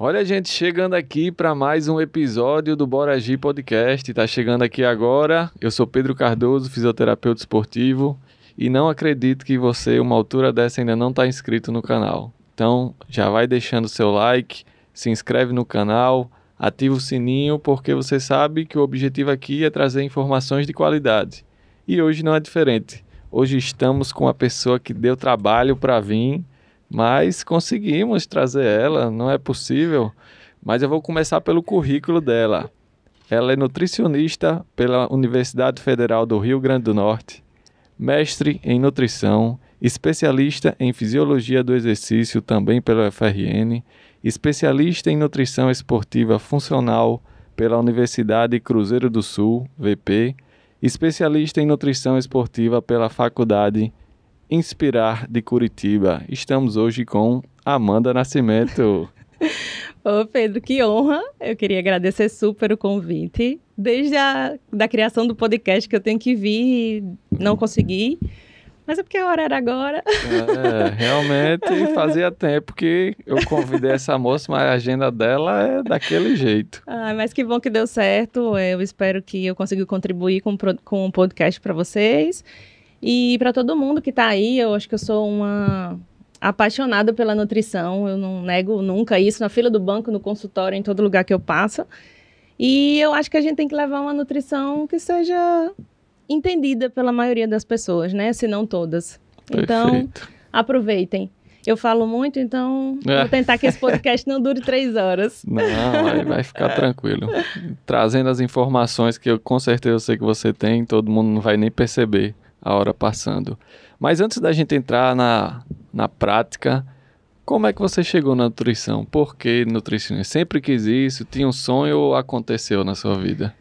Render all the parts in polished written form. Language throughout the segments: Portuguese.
Olha, gente, chegando aqui para mais um episódio do Bora Agir Podcast. Tá chegando aqui agora. Eu sou Pedro Cardoso, fisioterapeuta esportivo, e não acredito que você, uma altura dessa, ainda não está inscrito no canal. Então, já vai deixando o seu like, se inscreve no canal, ativa o sininho, porque você sabe que o objetivo aqui é trazer informações de qualidade. E hoje não é diferente. Hoje estamos com uma pessoa que deu trabalho para vir, mas conseguimos trazer ela, não é possível. Mas eu vou começar pelo currículo dela. Ela é nutricionista pela Universidade Federal do Rio Grande do Norte, mestre em nutrição, especialista em fisiologia do exercício também pela UFRN, especialista em nutrição esportiva funcional pela Universidade Cruzeiro do Sul, VP, especialista em nutrição esportiva pela Faculdade Inspirar de Curitiba. Estamos hoje com Amanda Nascimento. Ô Pedro, que honra! Eu queria agradecer super o convite. Desde a criação do podcast que eu tenho que vir e não consegui. Mas é porque a hora era agora. Realmente fazia tempo que eu convidei essa moça, mas a agenda dela é daquele jeito. Mas que bom que deu certo. Eu espero que eu consiga contribuir com um podcast para vocês. E para todo mundo que está aí, eu acho que eu sou uma apaixonada pela nutrição. Eu não nego nunca isso na fila do banco, no consultório, em todo lugar que eu passo. E eu acho que a gente tem que levar uma nutrição que seja entendida pela maioria das pessoas, né? Se não todas. Perfeito. Então, aproveitem. Eu falo muito, então vou tentar que esse podcast não dure 3 horas. Não, vai ficar tranquilo. Trazendo as informações que eu com certeza sei que você tem, todo mundo não vai nem perceber a hora passando. Mas antes da gente entrar na prática, como é que você chegou na nutrição? Por que nutricionista? Sempre quis isso? Tinha um sonho ou aconteceu na sua vida?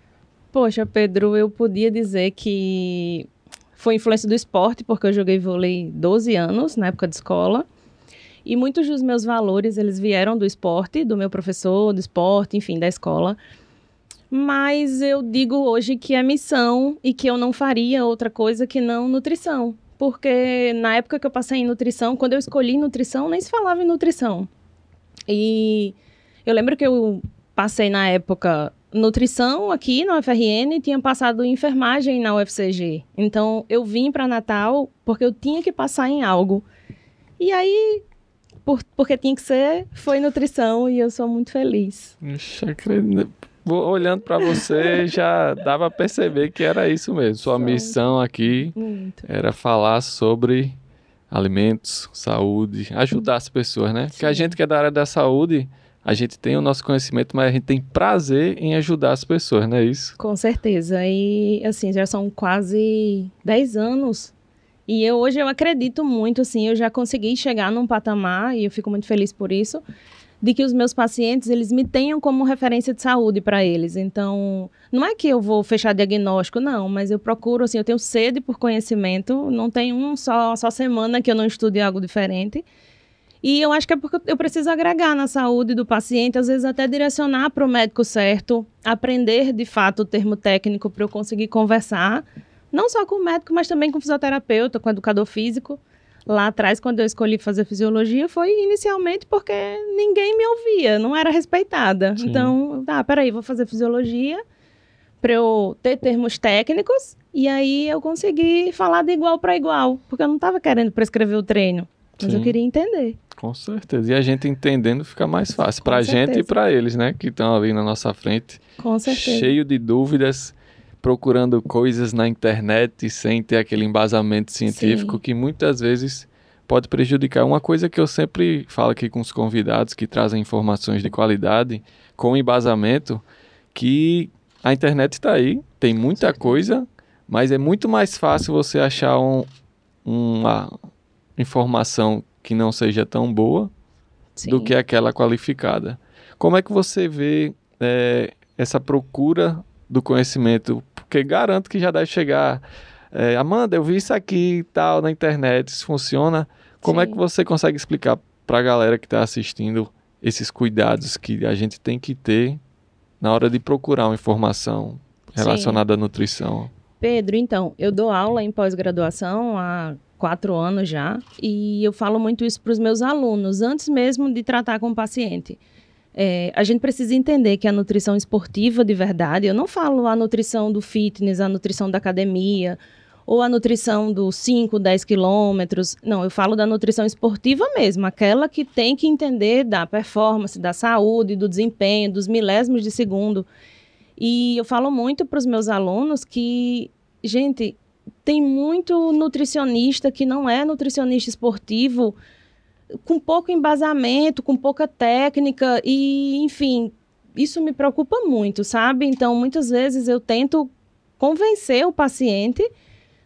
Poxa, Pedro, eu podia dizer que foi influência do esporte, porque eu joguei vôlei 12 anos, na época de escola. E muitos dos meus valores, eles vieram do esporte, do meu professor, do esporte, enfim, da escola. Mas eu digo hoje que é missão e que eu não faria outra coisa que não nutrição. Porque na época que eu passei em nutrição, quando eu escolhi nutrição, nem se falava em nutrição. E eu lembro que eu passei na época nutrição aqui na UFRN e tinha passado enfermagem na UFCG. Então eu vim para Natal porque eu tinha que passar em algo. E aí, porque tinha que ser, foi nutrição e eu sou muito feliz. Olhando para você, já dava a perceber que era isso mesmo. Sua missão aqui era falar sobre alimentos, saúde, ajudar as pessoas, né? Sim. Porque a gente que é da área da saúde, a gente tem o nosso conhecimento, mas a gente tem prazer em ajudar as pessoas, não é isso? Com certeza. E, assim, já são quase 10 anos. E hoje eu acredito muito, assim, eu já consegui chegar num patamar, e eu fico muito feliz por isso, de que os meus pacientes, eles me tenham como referência de saúde para eles. Então, não é que eu vou fechar diagnóstico, não, mas eu procuro, assim, eu tenho sede por conhecimento, não tem só semana que eu não estude algo diferente. E eu acho que é porque eu preciso agregar na saúde do paciente, às vezes até direcionar para o médico certo, aprender, de fato, o termo técnico para eu conseguir conversar, não só com o médico, mas também com o fisioterapeuta, com o educador físico. Lá atrás, quando eu escolhi fazer fisiologia, foi inicialmente porque ninguém me ouvia, não era respeitada. Sim. Então, peraí, vou fazer fisiologia para eu ter termos técnicos e aí eu consegui falar de igual para igual, porque eu não estava querendo prescrever o treino, mas eu queria entender. Com certeza. E a gente entendendo fica mais fácil para a gente e para eles, né, que estão ali na nossa frente. Com certeza. Cheio de dúvidas, procurando coisas na internet sem ter aquele embasamento científico. Sim. Que muitas vezes pode prejudicar. Uma coisa que eu sempre falo aqui com os convidados que trazem informações de qualidade, com embasamento, que a internet está aí, tem muita coisa, mas é muito mais fácil você achar uma informação que não seja tão boa. Sim. Do que aquela qualificada. Como é que você vê essa procura do conhecimento? Porque garanto que já deve chegar, Amanda, eu vi isso aqui e tal na internet, isso funciona. Como Sim. é que você consegue explicar para a galera que está assistindo esses cuidados que a gente tem que ter na hora de procurar uma informação relacionada Sim. à nutrição? Pedro, então, eu dou aula em pós-graduação há 4 anos já, e eu falo muito isso para os meus alunos, antes mesmo de tratar com o paciente. A gente precisa entender que a nutrição esportiva de verdade, eu não falo a nutrição do fitness, a nutrição da academia, ou a nutrição dos 5, 10 quilômetros. Não, eu falo da nutrição esportiva mesmo, aquela que tem que entender da performance, da saúde, do desempenho, dos milésimos de segundo. E eu falo muito para os meus alunos que, gente, tem muito nutricionista que não é nutricionista esportivo, com pouco embasamento, com pouca técnica e, enfim, isso me preocupa muito, sabe? Então, muitas vezes eu tento convencer o paciente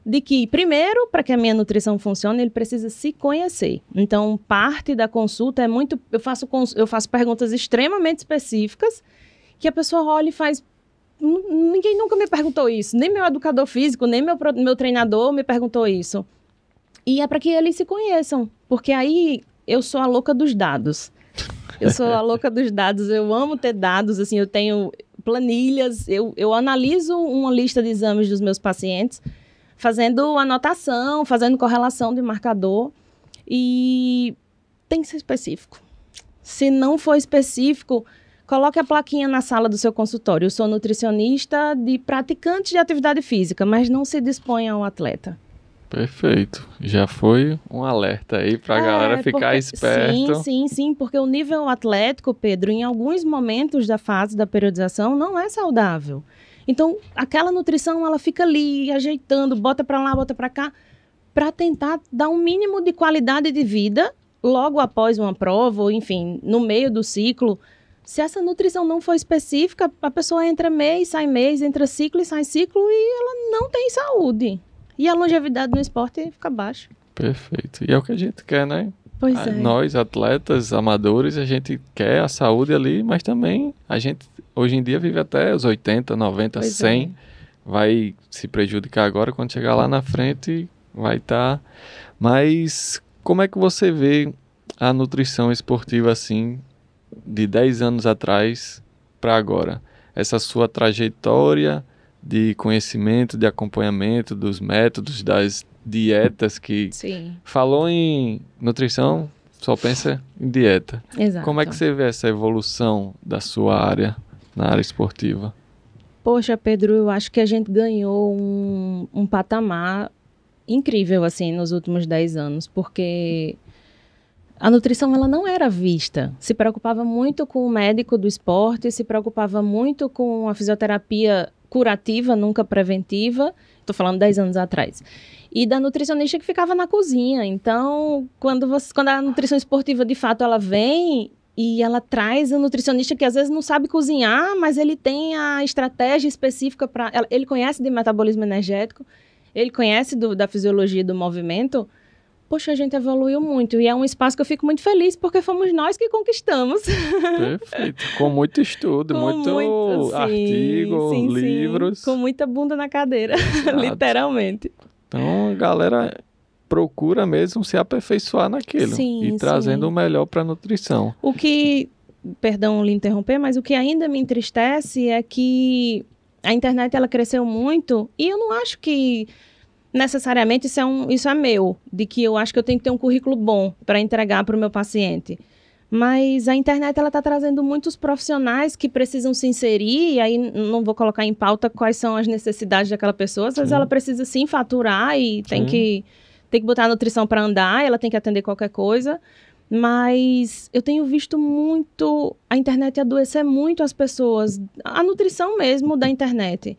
de que, primeiro, para que a minha nutrição funcione, ele precisa se conhecer. Então, parte da consulta é muito... Eu faço perguntas extremamente específicas que a pessoa olha e faz... Ninguém nunca me perguntou isso. Nem meu educador físico, nem meu treinador me perguntou isso. E é para que eles se conheçam. Porque aí eu sou a louca dos dados. Eu sou a louca dos dados. Eu amo ter dados. Assim, eu tenho planilhas. Eu analiso uma lista de exames dos meus pacientes, fazendo anotação, fazendo correlação de marcador. E tem que ser específico. Se não for específico, coloque a plaquinha na sala do seu consultório. Eu sou nutricionista de praticantes de atividade física, mas não se disponha ao atleta. Perfeito. Já foi um alerta aí para a galera ficar esperto. Sim, porque o nível atlético, Pedro, em alguns momentos da fase da periodização não é saudável. Então, aquela nutrição, ela fica ali, ajeitando, bota para lá, bota para cá, para tentar dar um mínimo de qualidade de vida logo após uma prova, ou enfim, no meio do ciclo. Se essa nutrição não for específica, a pessoa entra mês, entra ciclo e sai ciclo e ela não tem saúde. E a longevidade no esporte fica baixa. Perfeito. E é o que a gente quer, né? Pois é. Nós, atletas, amadores, a gente quer a saúde ali, mas também a gente, hoje em dia, vive até os 80, 90, pois 100. Vai se prejudicar agora, quando chegar lá na frente, vai estar... Mas como é que você vê a nutrição esportiva assim, de 10 anos atrás para agora? Essa sua trajetória de conhecimento, de acompanhamento dos métodos, das dietas que... Sim. Falou em nutrição, só pensa em dieta. Exato. Como é que você vê essa evolução da sua área, na área esportiva? Poxa, Pedro, eu acho que a gente ganhou um patamar incrível, assim, nos últimos 10 anos, porque a nutrição, ela não era vista. Se preocupava muito com o médico do esporte, se preocupava muito com a fisioterapia curativa, nunca preventiva. Estou falando 10 anos atrás. E da nutricionista que ficava na cozinha. Então, quando a nutrição esportiva, de fato, ela vem e ela traz um nutricionista que às vezes não sabe cozinhar, mas ele tem a estratégia específica para... Ele conhece de metabolismo energético, ele conhece da fisiologia do movimento. Poxa, a gente evoluiu muito. E é um espaço que eu fico muito feliz, porque fomos nós que conquistamos. Perfeito. Com muito estudo, muito artigo, livros. Sim. Com muita bunda na cadeira, literalmente. Então, a galera procura mesmo se aperfeiçoar naquilo. E trazendo o melhor para a nutrição. O que, perdão lhe interromper, mas o que ainda me entristece é que a internet, ela cresceu muito. E eu não acho que... necessariamente isso é meu, de que eu acho que eu tenho que ter um currículo bom para entregar para o meu paciente. Mas a internet, ela está trazendo muitos profissionais que precisam se inserir, e aí não vou colocar em pauta quais são as necessidades daquela pessoa. Às vezes ela precisa sim faturar e tem que botar a nutrição para andar, ela tem que atender qualquer coisa. Mas eu tenho visto muito a internet adoecer muito as pessoas, a nutrição mesmo da internet.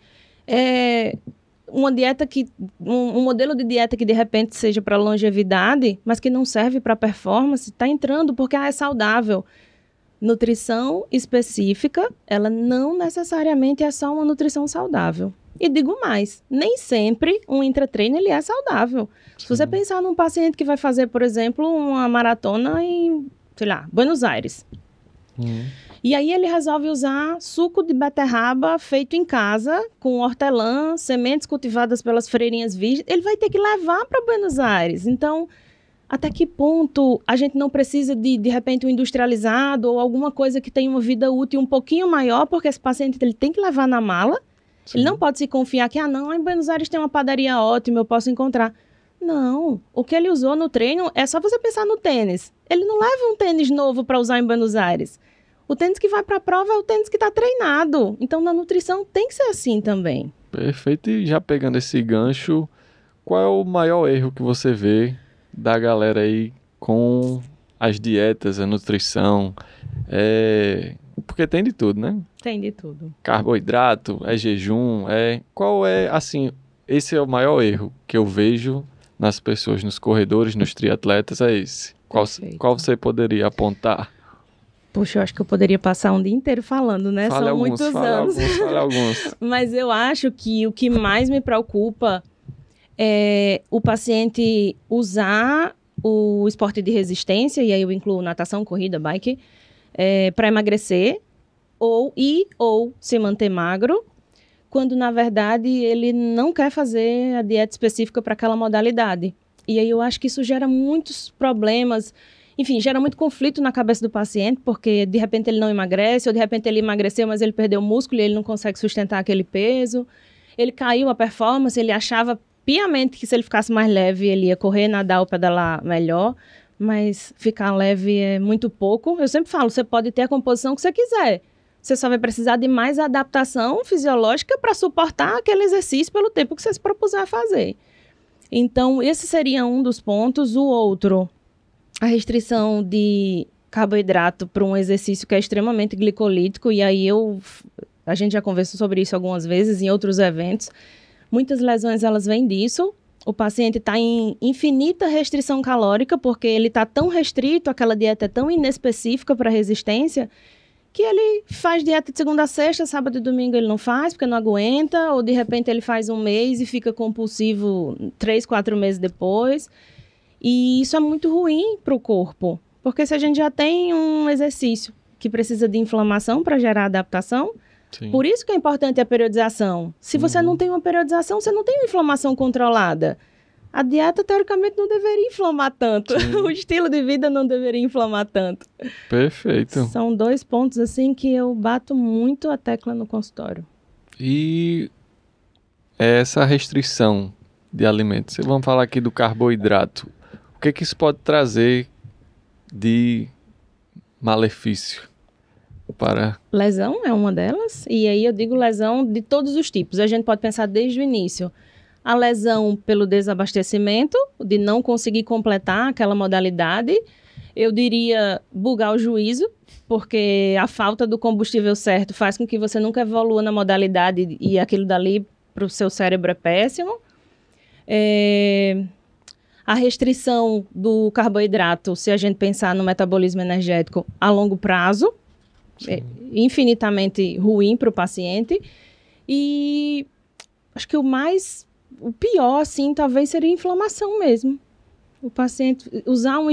Uma dieta um modelo de dieta que de repente seja para longevidade, mas que não serve para performance, está entrando porque é saudável. Nutrição específica, ela não necessariamente é só uma nutrição saudável. E digo mais, nem sempre um intratreino ele é saudável. Sim. Se você pensar num paciente que vai fazer, por exemplo, uma maratona em, sei lá, Buenos Aires. E aí ele resolve usar suco de beterraba feito em casa, com hortelã, sementes cultivadas pelas freirinhas virgens. Ele vai ter que levar para Buenos Aires. Então, até que ponto a gente não precisa de repente, um industrializado ou alguma coisa que tenha uma vida útil um pouquinho maior, porque esse paciente ele tem que levar na mala. Sim. Ele não pode se confiar que, em Buenos Aires tem uma padaria ótima, eu posso encontrar. Não, o que ele usou no treino é só você pensar no tênis. Ele não leva um tênis novo para usar em Buenos Aires. O tênis que vai para a prova é o tênis que está treinado. Então, na nutrição tem que ser assim também. Perfeito. E já pegando esse gancho, qual é o maior erro que você vê da galera aí com as dietas, a nutrição? Porque tem de tudo, né? Tem de tudo. Carboidrato, é jejum, Qual é, assim, esse é o maior erro que eu vejo nas pessoas, nos corredores, nos triatletas, é esse. Qual você poderia apontar? Puxa, eu acho que eu poderia passar um dia inteiro falando, né? Fale São alguns, muitos fale anos. Fale alguns. Mas eu acho que o que mais me preocupa é o paciente usar o esporte de resistência, e aí eu incluo natação, corrida, bike, para emagrecer ou se manter magro, quando na verdade ele não quer fazer a dieta específica para aquela modalidade. E aí eu acho que isso gera muitos problemas, enfim, gera muito conflito na cabeça do paciente, porque de repente ele não emagrece, ou de repente ele emagreceu, mas ele perdeu músculo e ele não consegue sustentar aquele peso. Ele caiu a performance, ele achava piamente que se ele ficasse mais leve, ele ia correr, nadar ou pedalar melhor, mas ficar leve é muito pouco. Eu sempre falo, você pode ter a composição que você quiser, você só vai precisar de mais adaptação fisiológica para suportar aquele exercício pelo tempo que você se propuser a fazer. Então, esse seria um dos pontos. O outro, a restrição de carboidrato para um exercício que é extremamente glicolítico, e aí a gente já conversou sobre isso algumas vezes em outros eventos. Muitas lesões, elas vêm disso. O paciente está em infinita restrição calórica, porque ele está tão restrito, aquela dieta é tão inespecífica para resistência, que ele faz dieta de segunda a sexta, sábado e domingo ele não faz, porque não aguenta, ou de repente ele faz um mês e fica compulsivo 3, 4 meses depois. E isso é muito ruim para o corpo, porque se a gente já tem um exercício que precisa de inflamação para gerar adaptação, sim, por isso que é importante a periodização. Se você não tem uma periodização, você não tem uma inflamação controlada. A dieta, teoricamente, não deveria inflamar tanto. O estilo de vida não deveria inflamar tanto. Perfeito. São 2 pontos, assim, que eu bato muito a tecla no consultório. E essa restrição de alimentos, vamos falar aqui do carboidrato. O que isso pode trazer de malefício para... Lesão é uma delas. E aí eu digo lesão de todos os tipos. A gente pode pensar desde o início. A lesão pelo desabastecimento, de não conseguir completar aquela modalidade. Eu diria bugar o juízo, porque a falta do combustível certo faz com que você nunca evolua na modalidade e aquilo dali para o seu cérebro é péssimo. A restrição do carboidrato, se a gente pensar no metabolismo energético a longo prazo, é infinitamente ruim para o paciente. E acho que o pior, assim, talvez seria a inflamação mesmo. O paciente usar um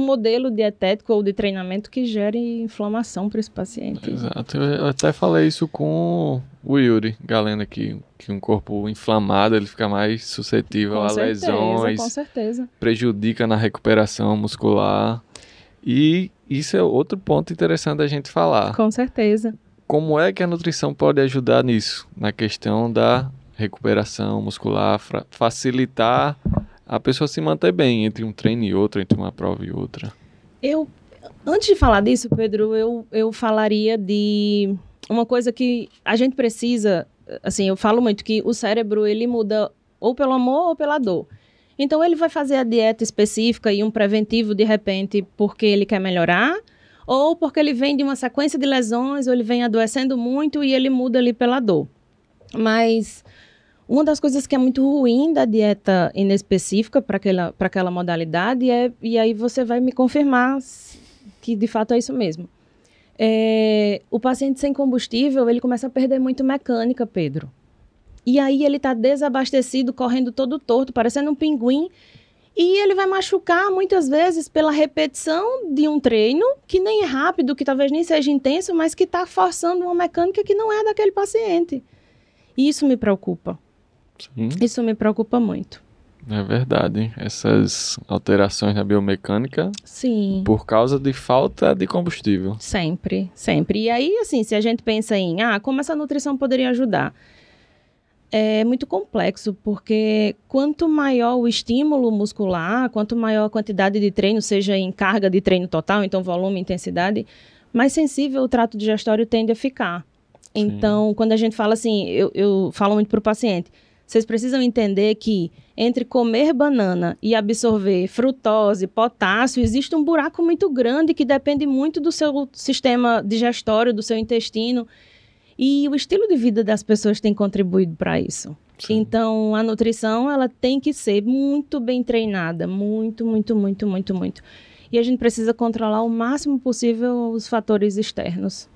modelo dietético ou de treinamento que gere inflamação para esse paciente. Exato. Eu até falei isso com o Yuri Galeno aqui, que um corpo inflamado, ele fica mais suscetível a lesões. Com certeza. Prejudica na recuperação muscular. E isso é outro ponto interessante da gente falar. Com certeza. Como é que a nutrição pode ajudar nisso? Na questão da recuperação muscular, facilitar a pessoa se manter bem entre um treino e outro, entre uma prova e outra. Antes de falar disso, Pedro, eu falaria de uma coisa que a gente precisa, assim, eu falo muito que o cérebro, ele muda ou pelo amor ou pela dor. Então, ele vai fazer a dieta específica e um preventivo, de repente, porque ele quer melhorar, ou porque ele vem de uma sequência de lesões, ou ele vem adoecendo muito e ele muda ali pela dor. Mas uma das coisas que é muito ruim da dieta inespecífica para aquela modalidade e aí você vai me confirmar que de fato é isso mesmo. O paciente sem combustível, ele começa a perder muito mecânica, Pedro. E aí ele está desabastecido, correndo todo torto, parecendo um pinguim. E ele vai machucar muitas vezes pela repetição de um treino que nem é rápido, que talvez nem seja intenso, mas que está forçando uma mecânica que não é daquele paciente. E isso me preocupa. Sim. Isso me preocupa muito. É verdade. Essas alterações na biomecânica, sim, por causa de falta de combustível. Sempre, sempre. E aí, assim, se a gente pensa em, como essa nutrição poderia ajudar? É muito complexo, porque quanto maior o estímulo muscular, quanto maior a quantidade de treino, seja em carga de treino total, então volume e intensidade, mais sensível o trato digestório tende a ficar. Então, quando a gente fala assim, eu falo muito para o paciente, vocês precisam entender que entre comer banana e absorver frutose, potássio, existe um buraco muito grande que depende muito do seu sistema digestório, do seu intestino. E o estilo de vida das pessoas tem contribuído para isso. Sim. Então, a nutrição, ela tem que ser muito bem treinada. Muito, muito, muito, muito, muito. E a gente precisa controlar o máximo possível os fatores externos.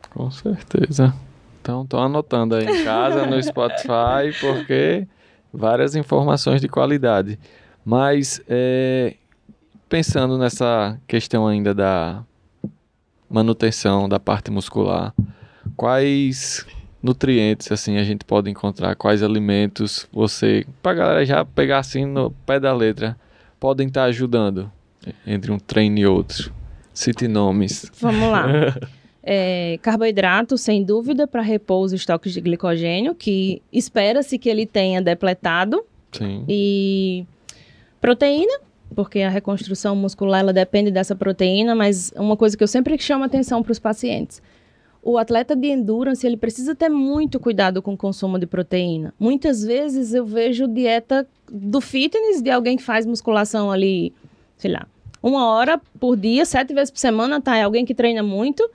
Com certeza. Então, estou anotando aí em casa, no Spotify, porque várias informações de qualidade. Mas, pensando nessa questão ainda da manutenção da parte muscular, quais nutrientes assim a gente pode encontrar? Quais alimentos para a galera já pegar assim no pé da letra, podem estar ajudando entre um treino e outro? Cite nomes. Vamos lá. Carboidrato, sem dúvida, para repor os estoques de glicogênio, que espera-se que ele tenha depletado. Sim. E proteína, porque a reconstrução muscular ela depende dessa proteína, mas uma coisa que eu sempre chamo atenção para os pacientes. O atleta de endurance, ele precisa ter muito cuidado com o consumo de proteína. Muitas vezes eu vejo dieta do fitness de alguém que faz musculação ali, sei lá, 1 hora por dia, 7 vezes por semana, tá? É alguém que treina muito,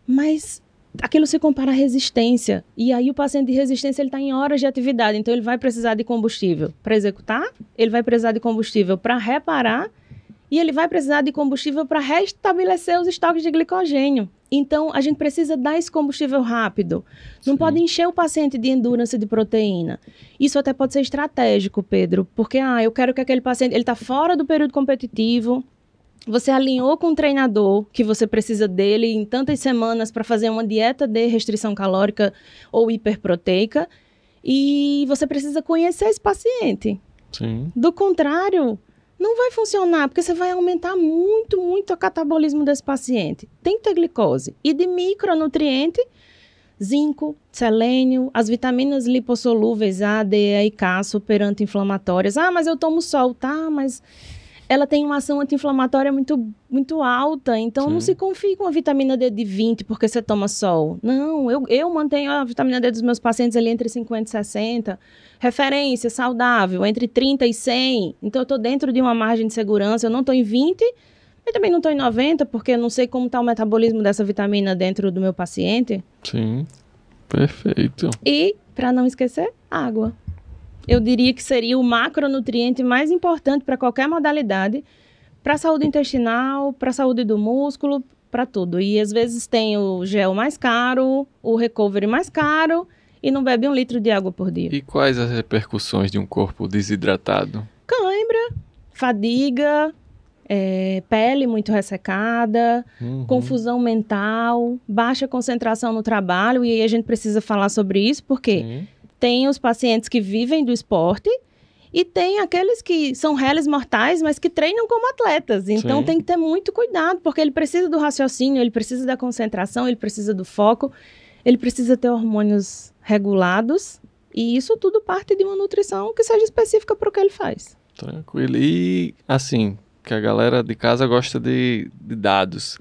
mas aquilo se compara à resistência. E aí o paciente de resistência, ele está em horas de atividade, então ele vai precisar de combustível para executar, ele vai precisar de combustível para reparar, e ele vai precisar de combustível para restabelecer os estoques de glicogênio. Então, a gente precisa dar esse combustível rápido. Não Sim. pode encher o paciente de endurance de proteína. Isso até pode ser estratégico, Pedro, porque eu quero que aquele paciente, ele está fora do período competitivo, você alinhou com o treinador que você precisa dele em tantas semanas para fazer uma dieta de restrição calórica ou hiperproteica, e você precisa conhecer esse paciente. Sim. Do contrário, não vai funcionar, porque você vai aumentar muito, muito o catabolismo desse paciente. Tem que ter glicose. E de micronutriente, zinco, selênio, as vitaminas lipossolúveis A, D, E e K, super anti-inflamatórias. Mas eu tomo sol, tá? Mas ela tem uma ação anti-inflamatória muito, muito alta, então Sim. não se confie com a vitamina D de 20 porque você toma sol. Não, eu mantenho a vitamina D dos meus pacientes ali entre 50 e 60. Referência saudável, entre 30 e 100. Então, eu estou dentro de uma margem de segurança. Eu não estou em 20, mas também não estou em 90, porque eu não sei como está o metabolismo dessa vitamina dentro do meu paciente. Sim, perfeito. E, para não esquecer, água. Eu diria que seria o macronutriente mais importante para qualquer modalidade, para a saúde intestinal, para a saúde do músculo, para tudo. E, às vezes, tem o gel mais caro, o recovery mais caro, e não bebe 1 litro de água por dia. E quais as repercussões de um corpo desidratado? Cãibra, fadiga, pele muito ressecada, confusão mental, baixa concentração no trabalho. E aí a gente precisa falar sobre isso, porque tem os pacientes que vivem do esporte e tem aqueles que são réis mortais, mas que treinam como atletas. Então tem que ter muito cuidado, porque ele precisa do raciocínio, ele precisa da concentração, ele precisa do foco, ele precisa ter hormônios regulados, e isso tudo parte de uma nutrição que seja específica para o que ele faz. Tranquilo. E, assim, que a galera de casa gosta de dados.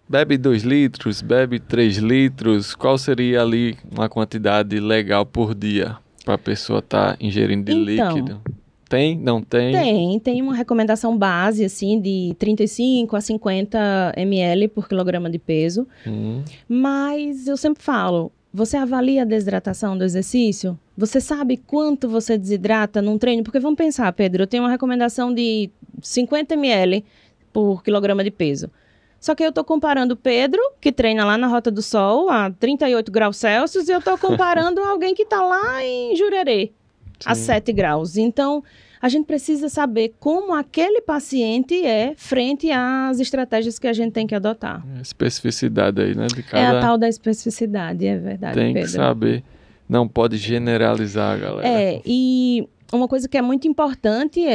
Bebe 2 litros, bebe 3 litros, qual seria ali uma quantidade legal por dia para a pessoa estar ingerindo de líquido? Tem? Não tem? Tem uma recomendação base, assim, de 35 a 50 ml por quilograma de peso. Mas eu sempre falo, você avalia a desidratação do exercício? Você sabe quanto você desidrata num treino? Porque vamos pensar, Pedro, eu tenho uma recomendação de 50 ml por quilograma de peso. Só que eu estou comparando o Pedro, que treina lá na Rota do Sol, a 38 graus Celsius, e eu estou comparando alguém que está lá em Jurerê, a 7 graus. Então, a gente precisa saber como aquele paciente é frente às estratégias que a gente tem que adotar. Especificidade aí, né? De cada... É a tal da especificidade, é verdade, Tem Pedro. que saber. Não pode generalizar, galera. E uma coisa que é muito importante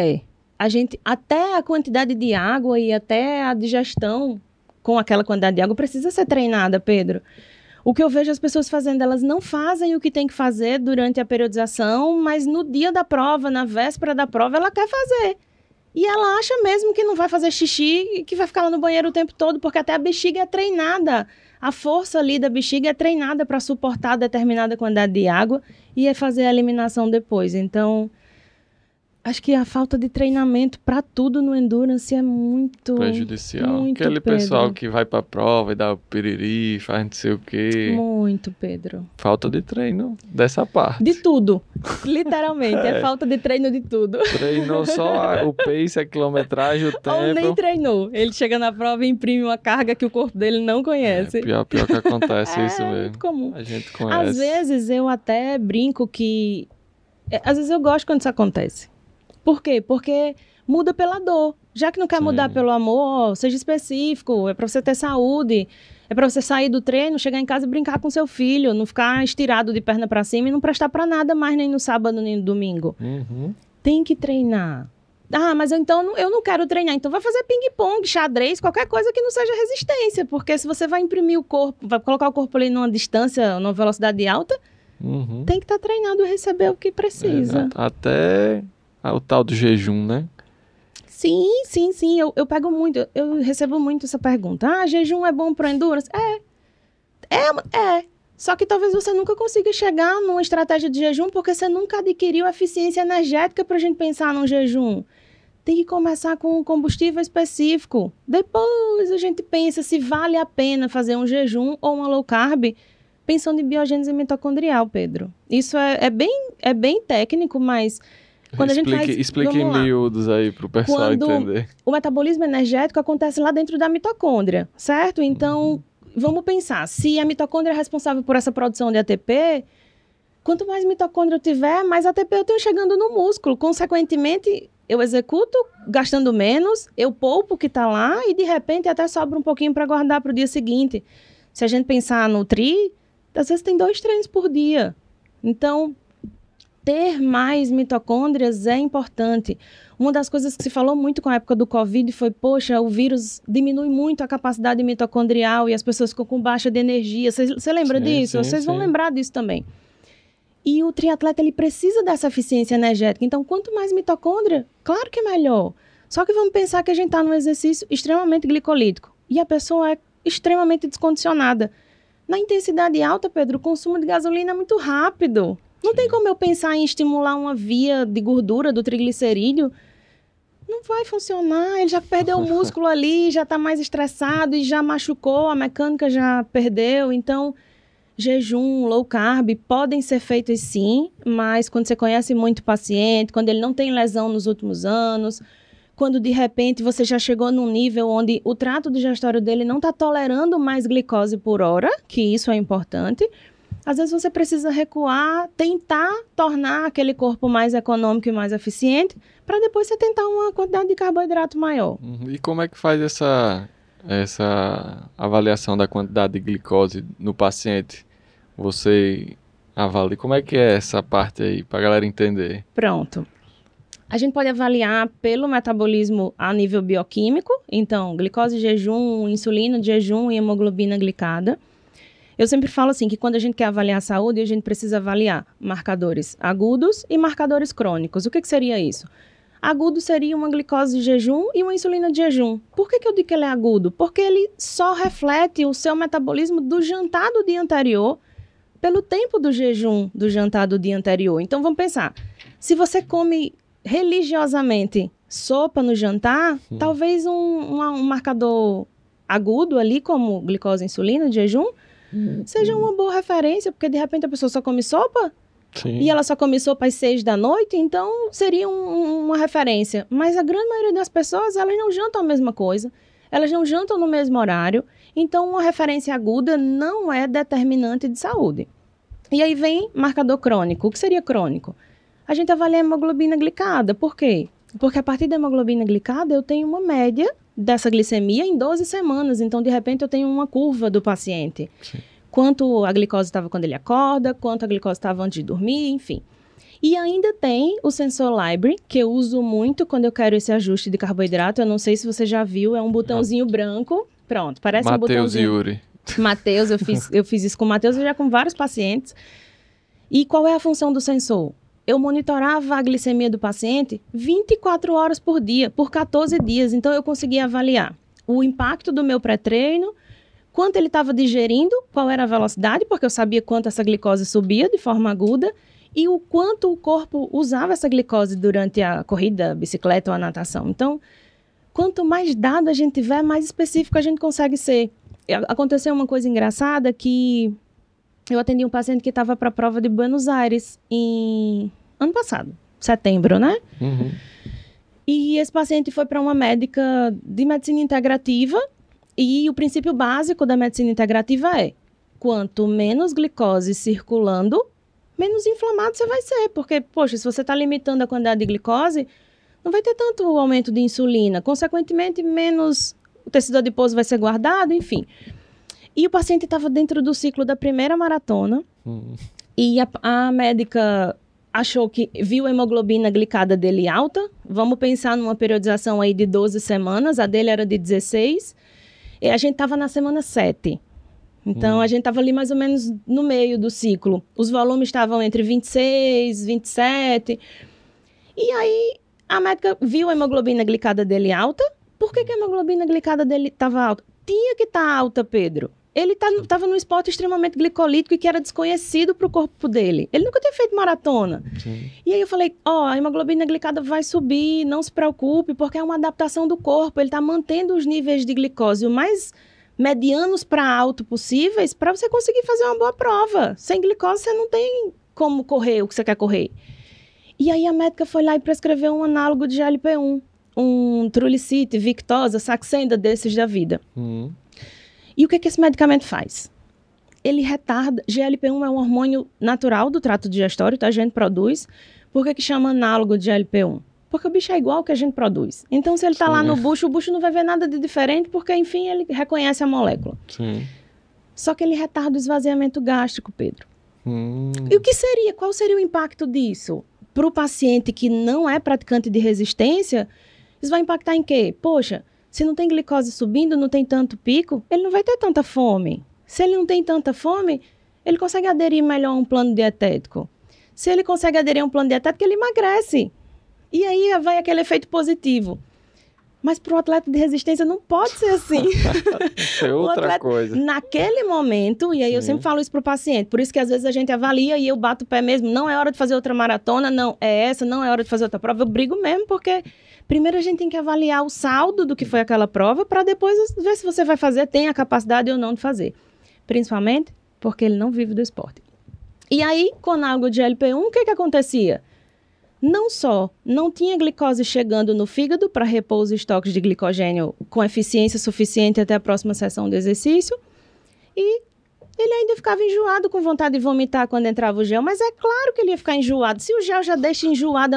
até a quantidade de água e até a digestão com aquela quantidade de água precisa ser treinada, Pedro. O que eu vejo as pessoas fazendo, elas não fazem o que tem que fazer durante a periodização, mas no dia da prova, na véspera da prova, ela quer fazer. E ela acha mesmo que não vai fazer xixi e que vai ficar lá no banheiro o tempo todo, porque até a bexiga é treinada. A força ali da bexiga é treinada para suportar determinada quantidade de água e é fazer a eliminação depois. Então, acho que a falta de treinamento para tudo no endurance é muito prejudicial. muito, Aquele Pedro. pessoal que vai pra prova e dá o piriri, faz não sei o quê. Muito, Pedro. Falta de treino dessa parte. De tudo. Literalmente. É falta de treino de tudo. Treinou só o pace, a quilometragem, o tempo. Ou nem treinou. Ele chega na prova e imprime uma carga que o corpo dele não conhece. Pior que acontece isso mesmo. Muito comum. A gente conhece. Às vezes eu até brinco que... Às vezes eu gosto quando isso acontece. Por quê? Porque muda pela dor. Já que não quer Sim. mudar pelo amor, seja específico, é pra você ter saúde, é pra você sair do treino, chegar em casa e brincar com seu filho, não ficar estirado de perna pra cima e não prestar pra nada mais nem no sábado nem no domingo. Uhum. Tem que treinar. Ah, mas então eu não quero treinar. Então vai fazer ping-pong, xadrez, qualquer coisa que não seja resistência. Porque se você vai imprimir o corpo, vai colocar o corpo ali numa distância, numa velocidade alta, Uhum. tem que estar treinado e receber o que precisa. Até o tal do jejum, né? Sim. Eu pego muito, eu recebo muito essa pergunta. Ah, jejum é bom pro endurance? É. Só que talvez você nunca consiga chegar numa estratégia de jejum porque você nunca adquiriu eficiência energética pra gente pensar num jejum. Tem que começar com um combustível específico. Depois a gente pensa se vale a pena fazer um jejum ou uma low carb, pensando em biogênese mitocondrial, Pedro. Isso é bem técnico, mas... Quando Explique em miúdos aí pro pessoal entender. O metabolismo energético acontece lá dentro da mitocôndria, certo? Então, vamos pensar, se a mitocôndria é responsável por essa produção de ATP, quanto mais mitocôndria eu tiver, mais ATP eu tenho chegando no músculo. Consequentemente, eu executo gastando menos, eu poupo o que está lá e, de repente, até sobra um pouquinho para guardar para o dia seguinte. Se a gente pensar no tri, às vezes tem 2 treinos por dia. Então... ter mais mitocôndrias é importante. Uma das coisas que se falou muito com a época do Covid foi, poxa, o vírus diminui muito a capacidade mitocondrial e as pessoas ficam com baixa de energia. Você lembra disso? Vocês vão lembrar disso também. E o triatleta, ele precisa dessa eficiência energética. Então, quanto mais mitocôndria, claro que é melhor. Só que vamos pensar que a gente está num exercício extremamente glicolítico e a pessoa é extremamente descondicionada. Na intensidade alta, Pedro, o consumo de gasolina é muito rápido. Não tem como eu pensar em estimular uma via de gordura do triglicerídeo. Não vai funcionar. Ele já perdeu o músculo ali, já está mais estressado e já machucou, a mecânica já perdeu. Então, jejum, low carb podem ser feitos sim, mas quando você conhece muito o paciente, quando ele não tem lesão nos últimos anos, quando de repente você já chegou num nível onde o trato digestório dele não está tolerando mais glicose por hora, que isso é importante. Às vezes você precisa recuar, tentar tornar aquele corpo mais econômico e mais eficiente, para depois você tentar uma quantidade de carboidrato maior. E como é que faz essa avaliação da quantidade de glicose no paciente? Você avalia, como é que é essa parte aí, para a galera entender? Pronto. A gente pode avaliar pelo metabolismo a nível bioquímico, então glicose de jejum, insulina de jejum e hemoglobina glicada. Eu sempre falo assim, que quando a gente quer avaliar a saúde, a gente precisa avaliar marcadores agudos e marcadores crônicos. O que seria isso? Agudo seria uma glicose de jejum e uma insulina de jejum. Por que eu digo que ele é agudo? Porque ele só reflete o seu metabolismo do jantar do dia anterior pelo tempo do jejum do jantar do dia anterior. Então, vamos pensar. Se você come religiosamente sopa no jantar, talvez um marcador agudo ali, como glicose e insulina de jejum, seja uma boa referência, porque de repente a pessoa só come sopa. Sim. E ela só come sopa às 6 da noite, então seria uma referência. Mas a grande maioria das pessoas, elas não jantam a mesma coisa, elas não jantam no mesmo horário, então uma referência aguda não é determinante de saúde. E aí vem marcador crônico. O que seria crônico? A gente avalia a hemoglobina glicada. Por quê? Porque a partir da hemoglobina glicada eu tenho uma média dessa glicemia em 12 semanas, então de repente eu tenho uma curva do paciente. Sim. Quanto a glicose estava quando ele acorda, quanto a glicose estava antes de dormir, enfim. E ainda tem o Sensor Library, que eu uso muito quando eu quero esse ajuste de carboidrato. Eu não sei se você já viu, é um botãozinho branco. Pronto, parece um botãozinho. Matheus Yuri. Matheus, eu fiz isso com o Matheus e já com vários pacientes. E qual é a função do sensor? eu monitorava a glicemia do paciente 24 horas por dia, por 14 dias. Então, eu conseguia avaliar o impacto do meu pré-treino, quanto ele estava digerindo, qual era a velocidade, porque eu sabia quanto essa glicose subia de forma aguda, e o quanto o corpo usava essa glicose durante a corrida, a bicicleta ou a natação. Então, quanto mais dado a gente tiver, mais específico a gente consegue ser. Aconteceu uma coisa engraçada que eu atendi um paciente que estava para a prova de Buenos Aires ano passado, setembro, né? Uhum. E esse paciente foi para uma médica de medicina integrativa e o princípio básico da medicina integrativa é: quanto menos glicose circulando, menos inflamado você vai ser. Porque, poxa, se você está limitando a quantidade de glicose, não vai ter tanto aumento de insulina. Consequentemente, menos o tecido adiposo vai ser guardado, enfim. E o paciente estava dentro do ciclo da primeira maratona. E a médica viu a hemoglobina glicada dele alta. Vamos pensar numa periodização aí de 12 semanas. A dele era de 16. E a gente estava na semana 7. Então, a gente estava ali mais ou menos no meio do ciclo. Os volumes estavam entre 26, 27. E aí, a médica viu a hemoglobina glicada dele alta. Por que a hemoglobina glicada dele estava alta? Tinha que estar alta, Pedro. Ele estava num esporte extremamente glicolítico e que era desconhecido para o corpo dele. Ele nunca tinha feito maratona. Sim. E aí eu falei, a hemoglobina glicada vai subir, não se preocupe, porque é uma adaptação do corpo. Ele está mantendo os níveis de glicose o mais medianos para alto possíveis para você conseguir fazer uma boa prova. Sem glicose você não tem como correr o que você quer correr. E aí a médica foi lá e prescreveu um análogo de GLP-1, um Trulicity, Victoza, Saxenda, desses da vida. E o que esse medicamento faz? Ele retarda... GLP-1 é um hormônio natural do trato digestório, tá? A gente produz. Por que chama análogo de GLP-1? Porque o bicho é igual ao que a gente produz. Então, se ele tá lá no bucho, o bucho não vai ver nada de diferente, porque, enfim, ele reconhece a molécula. Sim. Só que ele retarda o esvaziamento gástrico, Pedro. E o que seria? Qual seria o impacto disso? Para o paciente que não é praticante de resistência, isso vai impactar em quê? Poxa, se não tem glicose subindo, não tem tanto pico, ele não vai ter tanta fome. Se ele não tem tanta fome, ele consegue aderir melhor a um plano dietético. Se ele consegue aderir a um plano dietético, ele emagrece. E aí vai aquele efeito positivo. Mas para o atleta de resistência não pode ser assim. É outra atleta, coisa. Naquele momento, e aí eu sempre falo isso para o paciente, por isso que às vezes a gente avalia e eu bato o pé mesmo, não é hora de fazer outra maratona, não é essa, não é hora de fazer outra prova, eu brigo mesmo, porque primeiro a gente tem que avaliar o saldo do que foi aquela prova para depois ver se você vai fazer, tem a capacidade ou não de fazer. Principalmente porque ele não vive do esporte. E aí, com o análogo de GLP-1, o que acontecia? Não só não tinha glicose chegando no fígado para repor os estoques de glicogênio com eficiência suficiente até a próxima sessão de exercício, e ele ainda ficava enjoado, com vontade de vomitar quando entrava o gel, mas é claro que ele ia ficar enjoado. Se o gel já deixa enjoado,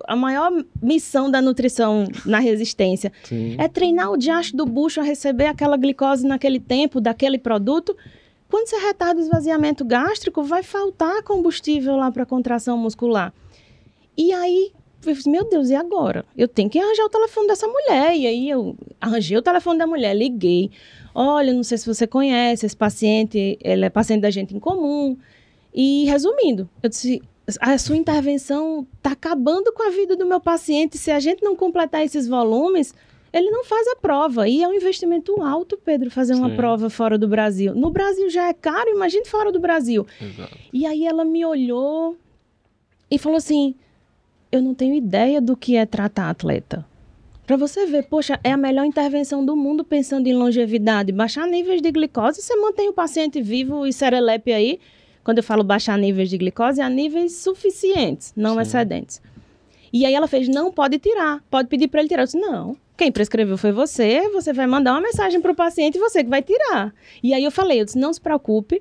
a maior missão da nutrição na resistência é treinar o diacho do bucho a receber aquela glicose naquele tempo, daquele produto. Quando você retarda o esvaziamento gástrico, vai faltar combustível lá para a contração muscular. E aí, eu disse, meu Deus, e agora? Eu tenho que arranjar o telefone dessa mulher. E aí, eu arranjei o telefone da mulher, liguei. Olha, não sei se você conhece esse paciente, ele é paciente da gente em comum. E, resumindo, eu disse, a sua intervenção está acabando com a vida do meu paciente. Se a gente não completar esses volumes, ele não faz a prova. E é um investimento alto, Pedro, fazer uma prova fora do Brasil. No Brasil já é caro, imagine fora do Brasil. Exato. E aí ela me olhou e falou assim, eu não tenho ideia do que é tratar atleta. Para você ver, poxa, é a melhor intervenção do mundo pensando em longevidade. Baixar níveis de glicose, você mantém o paciente vivo e serelepe aí. Quando eu falo baixar níveis de glicose, é a níveis suficientes, não excedentes. E aí ela fez, não, pode tirar, pode pedir para ele tirar. Eu disse, não, quem prescreveu foi você vai mandar uma mensagem para o paciente e você que vai tirar. E aí eu disse, não se preocupe,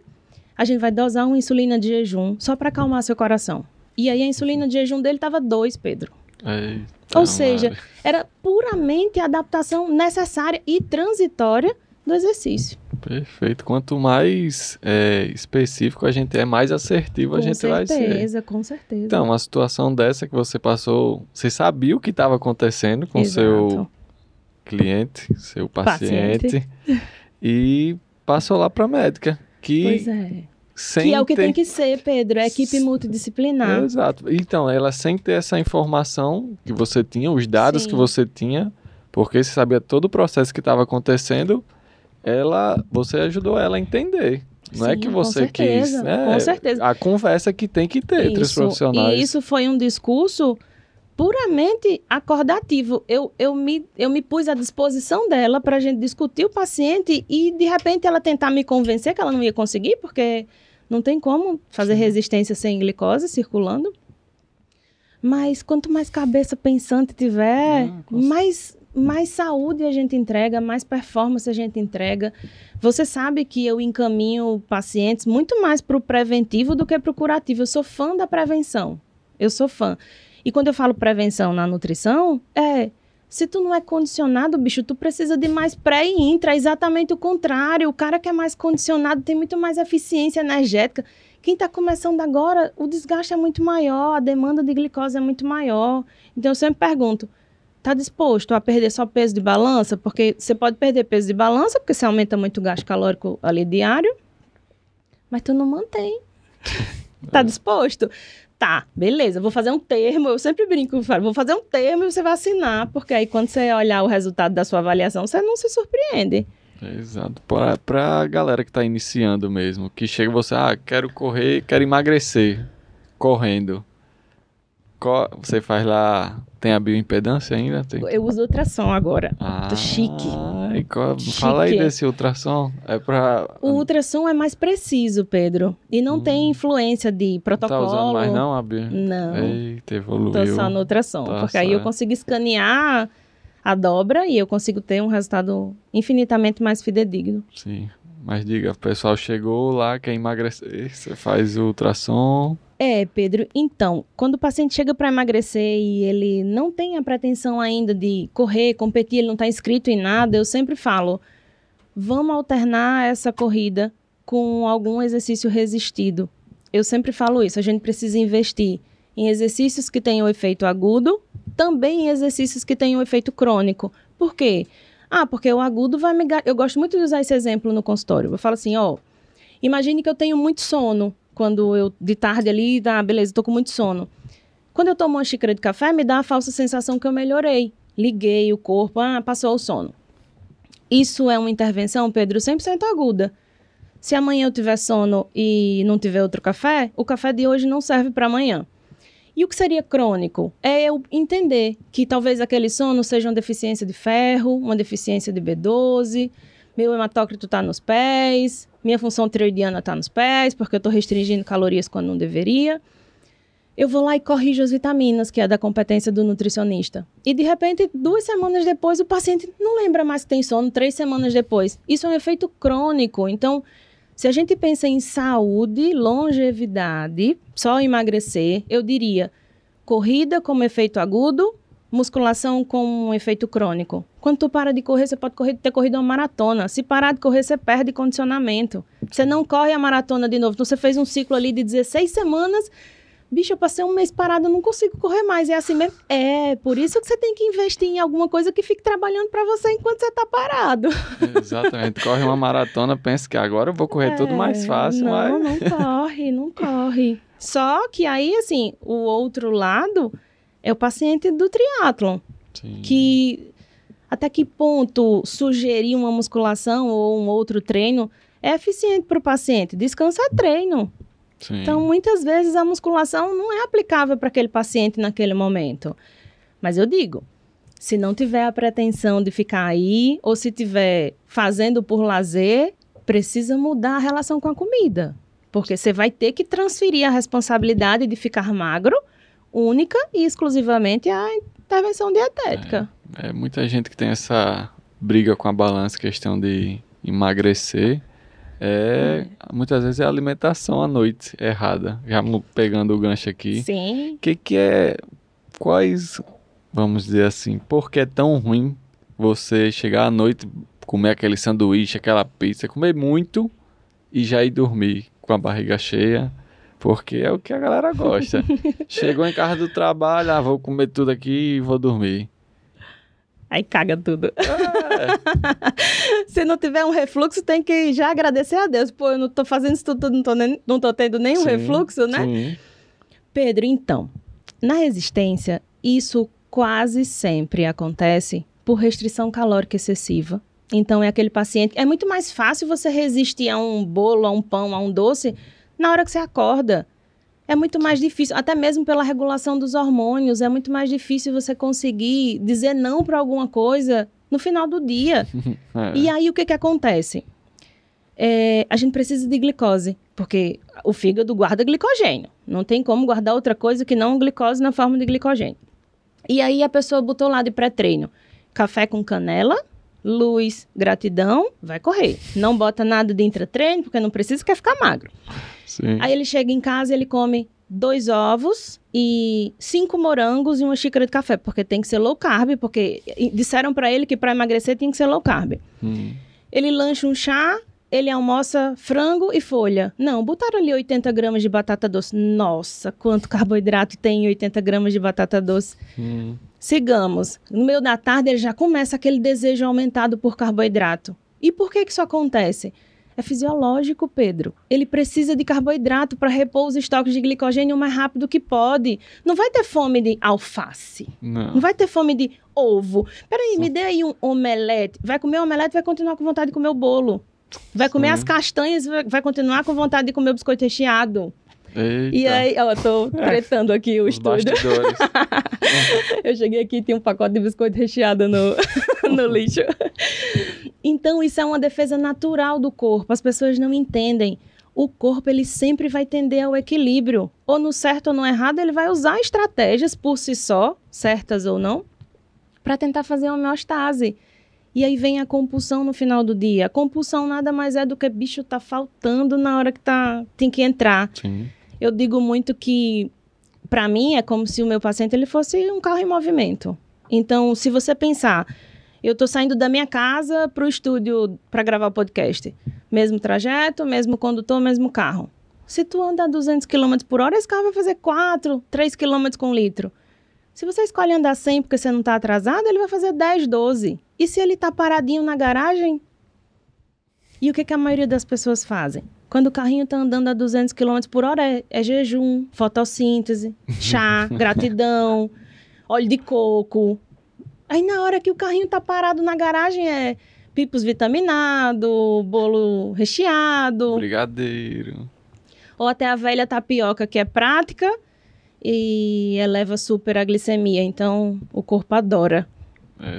a gente vai dosar uma insulina de jejum só para acalmar seu coração. E aí a insulina de jejum dele estava 2, Pedro. Eita, ou seja, era puramente a adaptação necessária e transitória do exercício. Perfeito. Quanto mais específico a gente é, mais assertivo a gente vai ser. Com certeza. Então, uma situação dessa que você passou, você sabia o que estava acontecendo com o seu cliente, seu paciente. E passou lá para a médica. Pois é. sem que é o que ter... tem que ser, Pedro, é equipe multidisciplinar. Exato. Então, ela sem ter essa informação que você tinha, os dados Sim. que você tinha, porque você sabia todo o processo que estava acontecendo, você ajudou ela a entender. Não é Sim, que com você certeza, quis, né? com certeza. A conversa que tem que ter entre os profissionais. E isso foi um discurso puramente acordativo. Eu me pus à disposição dela para a gente discutir o paciente e, de repente, ela tentar me convencer que ela não ia conseguir, porque não tem como fazer resistência sem glicose circulando. Mas quanto mais cabeça pensante tiver, mais saúde a gente entrega, mais performance a gente entrega. Você sabe que eu encaminho pacientes muito mais para o preventivo do que para o curativo. Eu sou fã da prevenção. Eu sou fã. E quando eu falo prevenção na nutrição, se tu não é condicionado, bicho, tu precisa de mais pré e intra, é exatamente o contrário. O cara que é mais condicionado tem muito mais eficiência energética. Quem está começando agora, o desgaste é muito maior, a demanda de glicose é muito maior. Então, eu sempre pergunto, tá disposto a perder só peso de balança? Porque você pode perder peso de balança, porque você aumenta muito o gasto calórico ali diário, mas tu não mantém. Tá disposto? Tá, beleza, vou fazer um termo, eu sempre brinco, vou fazer um termo e você vai assinar, porque aí quando você olhar o resultado da sua avaliação, você não se surpreende. Exato, pra galera que tá iniciando mesmo, que chega você, quero correr, quero emagrecer, correndo. Você faz lá, tem a bioimpedância ainda? Eu uso ultrassom agora, tô chique. Fala aí desse ultrassom, O ultrassom é mais preciso, Pedro, e não tem influência de protocolo. Não tá usando mais não, a bio? Não. Eita, evoluiu. Tô só no ultrassom, porque aí eu consigo escanear a dobra e eu consigo ter um resultado infinitamente mais fidedigno. Sim, mas diga, o pessoal chegou lá, quer emagrecer, você faz o ultrassom... Pedro, então, quando o paciente chega para emagrecer e ele não tem a pretensão ainda de correr, competir, ele não está inscrito em nada, eu sempre falo, vamos alternar essa corrida com algum exercício resistido. Eu sempre falo isso, a gente precisa investir em exercícios que tenham efeito agudo, também em exercícios que tenham efeito crônico. Por quê? Porque o agudo vai me... Eu gosto muito de usar esse exemplo no consultório. Eu falo assim, imagine que eu tenho muito sono. Quando eu, de tarde ali, beleza, tô com muito sono. Quando eu tomo uma xícara de café, me dá a falsa sensação que eu melhorei. Liguei o corpo, passou o sono. Isso é uma intervenção, Pedro, 100% aguda. Se amanhã eu tiver sono e não tiver outro café, o café de hoje não serve para amanhã. E o que seria crônico? É eu entender que talvez aquele sono seja uma deficiência de ferro, uma deficiência de B12, meu hematócrito está nos pés, minha função tiroidiana está nos pés, porque eu estou restringindo calorias quando não deveria. Eu vou lá e corrijo as vitaminas, que é da competência do nutricionista. E, de repente, 2 semanas depois, o paciente não lembra mais que tem sono, 3 semanas depois. Isso é um efeito crônico. Então, se a gente pensa em saúde, longevidade, só emagrecer, eu diria corrida como efeito agudo, musculação com um efeito crônico. Quando tu para de correr, você pode ter corrido uma maratona. Se parar de correr, você perde condicionamento. Você não corre a maratona de novo. Então, você fez um ciclo ali de 16 semanas. Bicho, eu passei um mês parado, eu não consigo correr mais. É assim mesmo? Por isso que você tem que investir em alguma coisa que fique trabalhando para você enquanto você tá parado. Exatamente. Corre uma maratona, pensa que agora eu vou correr tudo mais fácil. Não corre. Só que aí, assim, o outro lado... é o paciente do triatlon, que até que ponto sugerir uma musculação ou um outro treino é eficiente para o paciente? Descanso é treino. Sim. Então, muitas vezes a musculação não é aplicável para aquele paciente naquele momento. Mas eu digo, se não tiver a pretensão de ficar aí, ou se tiver fazendo por lazer, precisa mudar a relação com a comida. Porque você vai ter que transferir a responsabilidade de ficar magro única e exclusivamente a intervenção dietética. Muita gente que tem essa briga com a balança, questão de emagrecer, muitas vezes é a alimentação à noite errada. Já pegando o gancho aqui. Sim. Vamos dizer assim, por que é tão ruim você chegar à noite, comer aquele sanduíche, aquela pizza, comer muito e já ir dormir com a barriga cheia? Porque é o que a galera gosta. Chegou em casa do trabalho, vou comer tudo aqui e vou dormir. Aí caga tudo. Se não tiver um refluxo, tem que já agradecer a Deus. Pô, eu não tô fazendo isso tudo, não tô tendo nenhum refluxo, né? Sim. Pedro, então, na resistência, isso quase sempre acontece por restrição calórica excessiva. Então, é aquele paciente... É muito mais fácil você resistir a um bolo, a um pão, a um doce, na hora que você acorda. É muito mais difícil, até mesmo pela regulação dos hormônios, é muito mais difícil você conseguir dizer não para alguma coisa no final do dia. E aí, o que acontece? A gente precisa de glicose, porque o fígado guarda glicogênio. Não tem como guardar outra coisa que não glicose na forma de glicogênio. E aí, a pessoa botou lá de pré-treino café com canela, luz, gratidão, vai correr. Não bota nada de intratreino, porque não precisa, quer ficar magro. Sim. Aí ele chega em casa e ele come 2 ovos e 5 morangos e uma xícara de café, porque tem que ser low carb, porque disseram pra ele que pra emagrecer tem que ser low carb. Ele lancha um chá, ele almoça frango e folha. Não, botaram ali 80 gramas de batata doce. Nossa, quanto carboidrato tem em 80 gramas de batata doce. Sigamos. No meio da tarde ele já começa aquele desejo aumentado por carboidrato. E por que isso acontece? É fisiológico, Pedro. Ele precisa de carboidrato para repor os estoques de glicogênio o mais rápido que pode. Não vai ter fome de alface. Não vai ter fome de ovo. Peraí, me dê aí um omelete. Vai comer omelete, vai continuar com vontade de comer o bolo. Vai comer as castanhas, vai continuar com vontade de comer o biscoito recheado. Eita. E aí, ó, tô tretando aqui o estúdio. Eu cheguei aqui e tinha um pacote de biscoito recheado no lixo. Então, isso é uma defesa natural do corpo. As pessoas não entendem. O corpo, ele sempre vai tender ao equilíbrio. Ou no certo ou no errado, ele vai usar estratégias por si só, certas ou não, para tentar fazer uma homeostase. E aí vem a compulsão no final do dia. A compulsão nada mais é do que bicho tá faltando na hora que tem que entrar. Sim. Eu digo muito que, para mim, é como se o meu paciente ele fosse um carro em movimento. Então, se você pensar, eu tô saindo da minha casa pro estúdio para gravar o podcast. Mesmo trajeto, mesmo condutor, mesmo carro. Se tu anda a 200 km por hora, esse carro vai fazer 3 km com litro. Se você escolhe andar 100 porque você não tá atrasado, ele vai fazer 10, 12. E se ele tá paradinho na garagem? E o que a maioria das pessoas fazem? Quando o carrinho tá andando a 200 km por hora, é jejum, fotossíntese, chá, gratidão, óleo de coco. Aí na hora que o carrinho tá parado na garagem, é pipos vitaminado, bolo recheado. Brigadeiro. Ou até a velha tapioca, que é prática e eleva super a glicemia. Então, o corpo adora.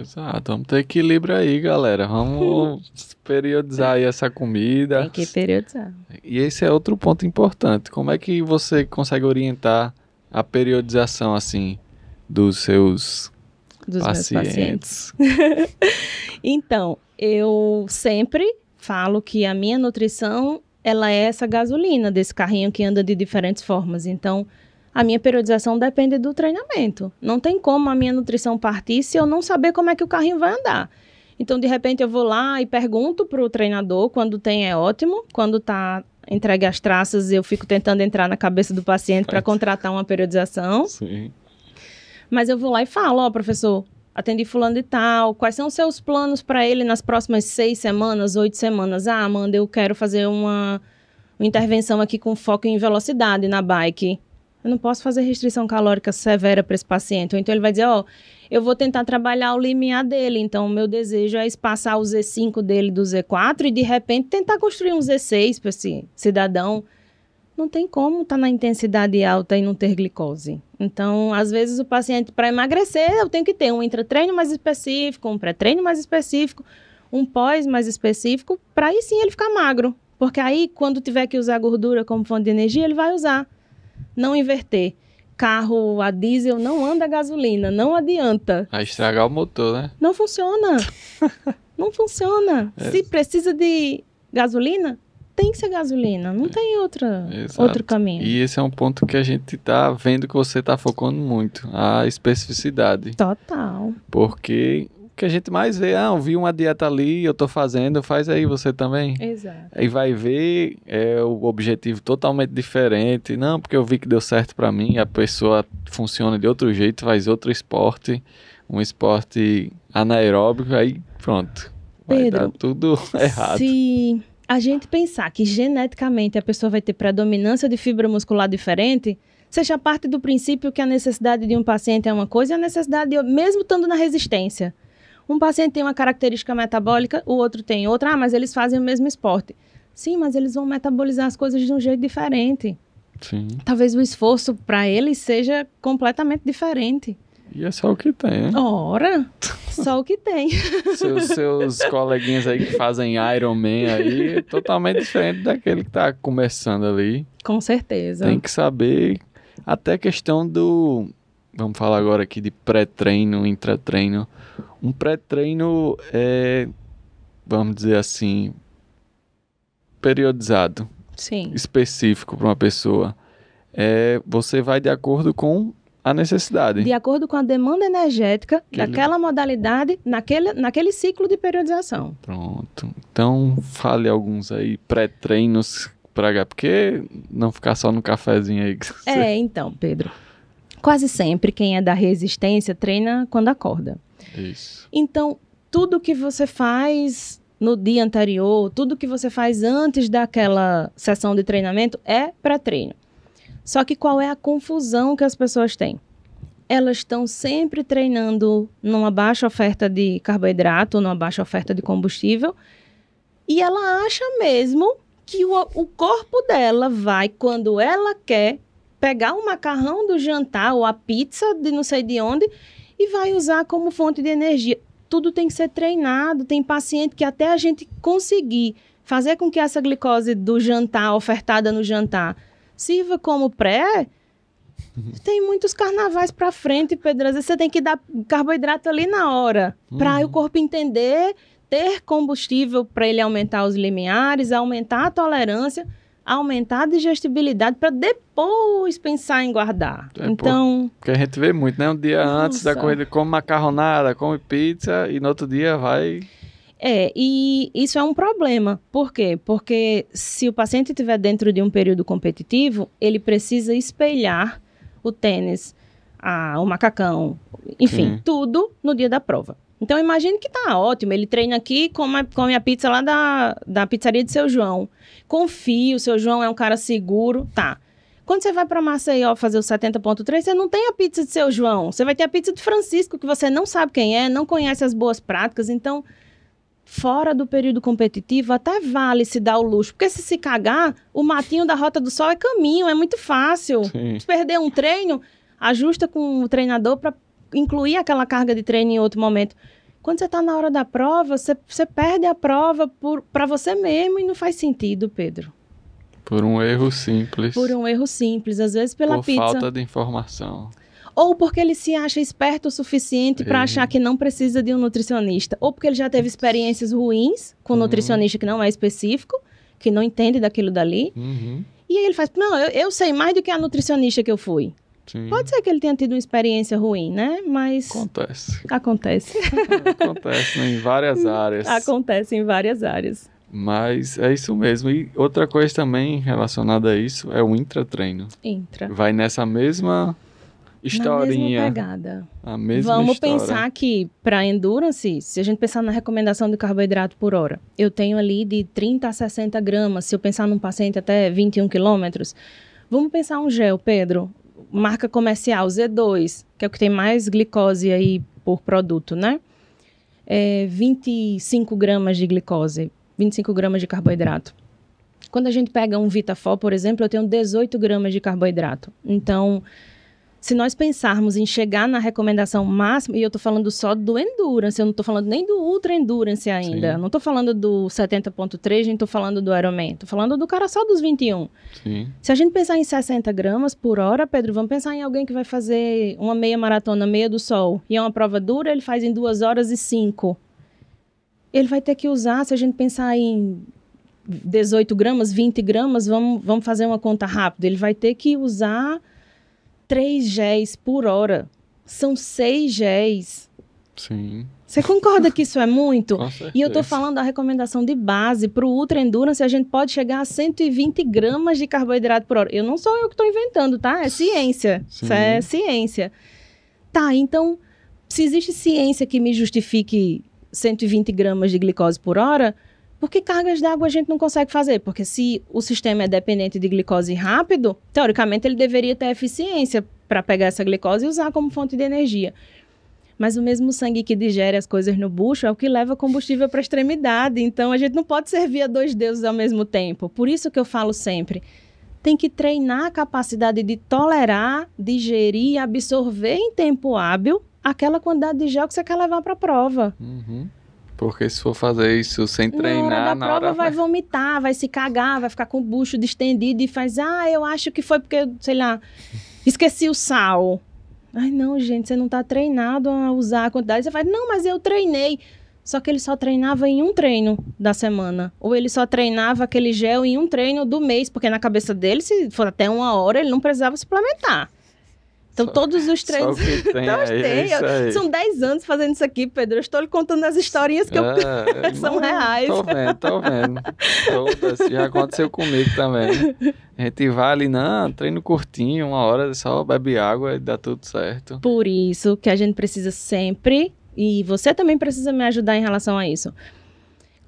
Exato, vamos ter equilíbrio aí, galera. Vamos periodizar aí essa comida. Tem que periodizar. E esse é outro ponto importante. Como é que você consegue orientar a periodização, assim, dos seus pacientes? Meus pacientes. Então, eu sempre falo que a minha nutrição, ela é essa gasolina desse carrinho que anda de diferentes formas. Então, a minha periodização depende do treinamento. Não tem como a minha nutrição partir se eu não saber como é que o carrinho vai andar. Então, de repente, eu vou lá e pergunto para o treinador. Quando tem, é ótimo. Quando está entregue as traças, eu fico tentando entrar na cabeça do paciente para contratar uma periodização. Sim. Mas eu vou lá e falo, ó, professor, atendi fulano de tal. Quais são os seus planos para ele nas próximas 6 semanas, 8 semanas? Ah, Amanda, eu quero fazer uma intervenção aqui com foco em velocidade na bike. Eu não posso fazer restrição calórica severa para esse paciente. Ou então ele vai dizer, ó, eu vou tentar trabalhar o limiar dele. Então, o meu desejo é espaçar o Z5 dele do Z4 e, de repente, tentar construir um Z6 para esse cidadão. Não tem como estar na intensidade alta e não ter glicose. Então, às vezes, o paciente, para emagrecer, eu tenho que ter um intratreino mais específico, um pré-treino mais específico, um pós mais específico, para aí sim ele ficar magro. Porque aí, quando tiver que usar gordura como fonte de energia, ele vai usar. Não inverter. Carro a diesel não anda a gasolina, não adianta. Vai estragar o motor, né? Não funciona. Não funciona. Se precisa de gasolina, tem que ser gasolina. Não tem outro caminho. E esse é um ponto que a gente tá vendo que você tá focando muito. A especificidade. Total. Porque o que a gente mais vê, eu vi uma dieta ali, eu tô fazendo, faz aí você também. Exato. Aí vai ver o objetivo totalmente diferente. Não, porque eu vi que deu certo pra mim, a pessoa funciona de outro jeito, faz outro esporte. um esporte anaeróbico, aí pronto, vai Pedro, dar tudo errado. Se a gente pensar que geneticamente a pessoa vai ter predominância de fibra muscular diferente, seja parte do princípio que a necessidade de um paciente é uma coisa e a necessidade de, mesmo estando na resistência. Um paciente tem uma característica metabólica, o outro tem outra. Ah, mas eles fazem o mesmo esporte. Sim, mas eles vão metabolizar as coisas de um jeito diferente. Sim. Talvez o esforço para eles seja completamente diferente. E é só o que tem, né? Ora, só o que tem. Seus coleguinhas aí que fazem Ironman aí, é totalmente diferente daquele que tá começando ali. Com certeza. Tem que saber até a questão do... Vamos falar agora aqui de pré-treino, intratreino. Um pré-treino é, vamos dizer assim, periodizado. Sim. Específico para uma pessoa. Você vai de acordo com a necessidade. De acordo com a demanda energética daquela modalidade, naquele ciclo de periodização. Pronto. Então, fale alguns aí, pré-treinos, porque não ficar só no cafezinho aí. Então, Pedro, quase sempre quem é da resistência treina quando acorda. Isso. Então, tudo que você faz no dia anterior, tudo que você faz antes daquela sessão de treinamento é pré-treino. Só que qual é a confusão que as pessoas têm? Elas estão sempre treinando numa baixa oferta de carboidrato, numa baixa oferta de combustível, e ela acha mesmo que o corpo dela vai, quando ela quer, pegar o macarrão do jantar ou a pizza de não sei de onde e vai usar como fonte de energia. Tudo tem que ser treinado, tem paciente que até a gente conseguir fazer com que essa glicose do jantar, ofertada no jantar, sirva como pré, tem muitos carnavais para frente, Pedro. Às vezes você tem que dar carboidrato ali na hora, para o corpo entender, ter combustível para ele aumentar os limiares, aumentar a tolerância, aumentar a digestibilidade, para depois pensar em guardar. Então, porque a gente vê muito, né? Um dia antes da corrida, come macarronada, come pizza, e no outro dia vai... E isso é um problema. Por quê? Porque se o paciente estiver dentro de um período competitivo, ele precisa espelhar o tênis, o macacão, enfim, tudo no dia da prova. Então, imagine que tá ótimo, ele treina aqui, come a pizza lá da pizzaria de Seu João. Confia, o Seu João é um cara seguro, tá. Quando você vai para Maceió fazer o 70.3, você não tem a pizza de Seu João, você vai ter a pizza de Francisco, que você não sabe quem é, não conhece as boas práticas, então... Fora do período competitivo, até vale se dar o luxo. Porque se cagar, o matinho da Rota do Sol é caminho, é muito fácil. Sim. Se perder um treino, ajusta com o treinador para incluir aquela carga de treino em outro momento. Quando você está na hora da prova, você perde a prova para você mesmo e não faz sentido, Pedro. Por um erro simples. Por um erro simples, às vezes pela pizza. Por falta de informação. Ou porque ele se acha esperto o suficiente para achar que não precisa de um nutricionista. Ou porque ele já teve experiências ruins com um nutricionista que não é específico, que não entende daquilo dali. E aí ele faz, não, eu sei mais do que a nutricionista que eu fui. Sim. Pode ser que ele tenha tido uma experiência ruim, né? Mas... Acontece. Acontece. Acontece, né? Em várias áreas. Acontece em várias áreas. Mas é isso mesmo. E outra coisa também relacionada a isso é o intratreino. Vai nessa mesma... historinha. Na mesma pegada. A mesma Vamos história. pensar que para endurance, se a gente pensar na recomendação de carboidrato por hora, eu tenho ali de 30 a 60 gramas, se eu pensar num paciente até 21 quilômetros. Vamos pensar um gel, Pedro, marca comercial Z2, que é o que tem mais glicose aí por produto, né? 25 gramas de glicose, 25 gramas de carboidrato. Quando a gente pega um Vitafol, por exemplo, eu tenho 18 gramas de carboidrato. Então... Se nós pensarmos em chegar na recomendação máxima, e eu estou falando só do Endurance, eu não estou falando nem do Ultra Endurance ainda, Sim. Não estou falando do 70.3, nem estou falando do Ironman, estou falando do cara só dos 21. Sim. Se a gente pensar em 60 gramas por hora, Pedro, vamos pensar em alguém que vai fazer uma meia maratona, meia do sol, e é uma prova dura, ele faz em 2 horas e 5. Ele vai ter que usar, se a gente pensar em 18 gramas, 20 gramas, vamos fazer uma conta rápida, ele vai ter que usar... 3 géis por hora. São 6 géis. Sim. Você concorda que isso é muito? Com certeza. E eu estou falando da recomendação de base. Para o Ultra Endurance, a gente pode chegar a 120 gramas de carboidrato por hora. Eu não sou eu que estou inventando, tá? É ciência. Sim. Isso é ciência. Tá, então, Se existe ciência que me justifique 120 gramas de glicose por hora, por que cargas d'água a gente não consegue fazer? Porque se o sistema é dependente de glicose rápido, teoricamente ele deveria ter eficiência para pegar essa glicose e usar como fonte de energia. Mas o mesmo sangue que digere as coisas no bucho é o que leva combustível para a extremidade. Então, a gente não pode servir a 2 deuses ao mesmo tempo. Por isso que eu falo sempre, tem que treinar a capacidade de tolerar, digerir e absorver em tempo hábil aquela quantidade de gel que você quer levar para a prova. Porque se for fazer isso sem treinar, na hora da prova vai vomitar, vai se cagar, vai ficar com o bucho distendido e faz, eu acho que foi porque, sei lá, esqueci o sal. Ai, não, gente, você não está treinado a usar a quantidade. Você fala, não, mas eu treinei. Só que ele só treinava em um treino da semana. Ou ele só treinava aquele gel em um treino do mês. Porque na cabeça dele, se for até 1 hora, ele não precisava suplementar. Então, todos os treinos... Só o que tem São 10 anos fazendo isso aqui, Pedro. Eu estou lhe contando as historinhas que são reais. Tô vendo. Todas. Já aconteceu comigo também. A gente vai ali, treino curtinho, 1 hora, só bebe água e dá tudo certo. Por isso que a gente precisa sempre, e você também precisa me ajudar em relação a isso.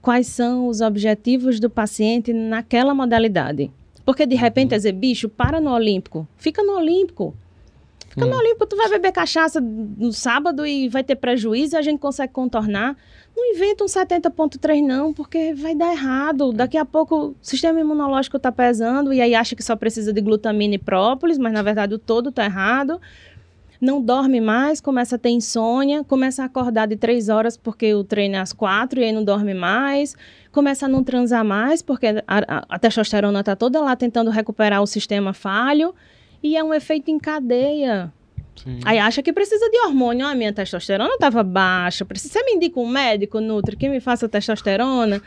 Quais são os objetivos do paciente naquela modalidade? Porque, de repente, dizer, bicho, para no Olímpico. Fica no Olímpico. Fica no Olímpico, tu vai beber cachaça no sábado e vai ter prejuízo e a gente consegue contornar. Não inventa um 70.3 não, porque vai dar errado. Daqui a pouco o sistema imunológico está pesando e aí acha que só precisa de glutamina e própolis, mas na verdade o todo está errado. Não dorme mais, começa a ter insônia, começa a acordar de 3 horas porque o treino é às 4 e aí não dorme mais. Começa a não transar mais porque a testosterona está toda lá tentando recuperar o sistema falho. E é um efeito em cadeia. Sim. Aí acha que precisa de hormônio. A minha testosterona estava baixa. Você me indica um médico, Nutri, que me faça testosterona?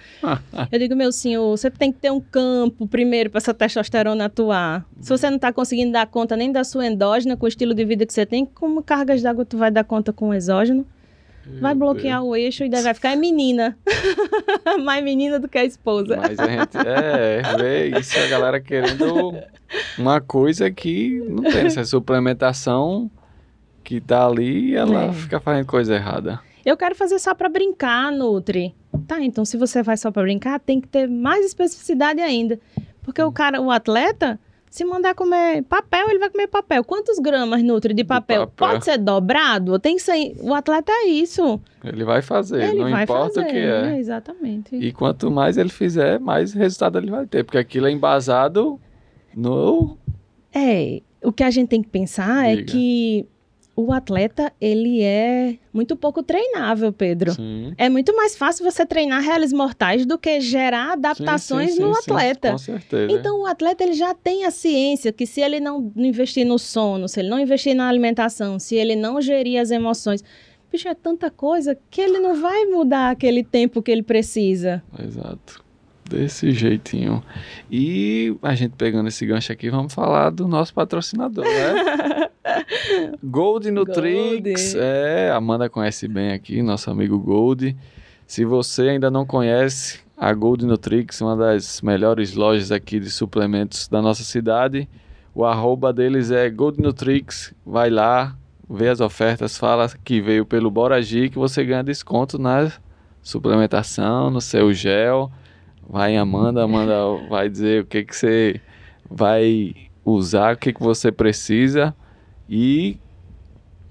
Eu digo, meu senhor, você tem que ter um campo primeiro para essa testosterona atuar. Se você não está conseguindo dar conta nem da sua endógena, com o estilo de vida que você tem, como cargas d'água tu vai dar conta com o exógeno? Vai bloquear o eixo e daí vai ficar menina. Mais menina do que a esposa. Mas a gente vê isso, a galera querendo uma coisa que não tem essa suplementação que tá ali e ela fica fazendo coisa errada. Eu quero fazer só para brincar, Nutri. Tá, então se você faz só para brincar, tem que ter mais especificidade ainda. Porque o atleta, se mandar comer papel, ele vai comer papel. Quantos gramas, Nutri, de papel? Pode ser dobrado? Tem que ser... O atleta é isso. Ele vai fazer, não importa o que é. Exatamente. E quanto mais ele fizer, mais resultado ele vai ter. Porque aquilo é embasado no... O que a gente tem que pensar é que o atleta, ele é muito pouco treinável, Pedro. Sim. É muito mais fácil você treinar réis mortais do que gerar adaptações no atleta. Sim, com certeza. Então, o atleta, ele já tem a ciência que se ele não investir no sono, se ele não investir na alimentação, se ele não gerir as emoções, bicho, é tanta coisa que ele não vai mudar aquele tempo que ele precisa. Exato. Desse jeitinho. E a gente pegando esse gancho aqui, vamos falar do nosso patrocinador, né? Gold Nutrix. A Amanda conhece bem aqui, nosso amigo Gold. Se você ainda não conhece a Gold Nutrix, uma das melhores lojas aqui de suplementos da nossa cidade, o @ deles é Gold Nutrix. Vai lá, vê as ofertas, fala que veio pelo Bora G, que você ganha desconto na suplementação, no seu gel. Vai, Amanda vai dizer o que você vai usar, o que você precisa e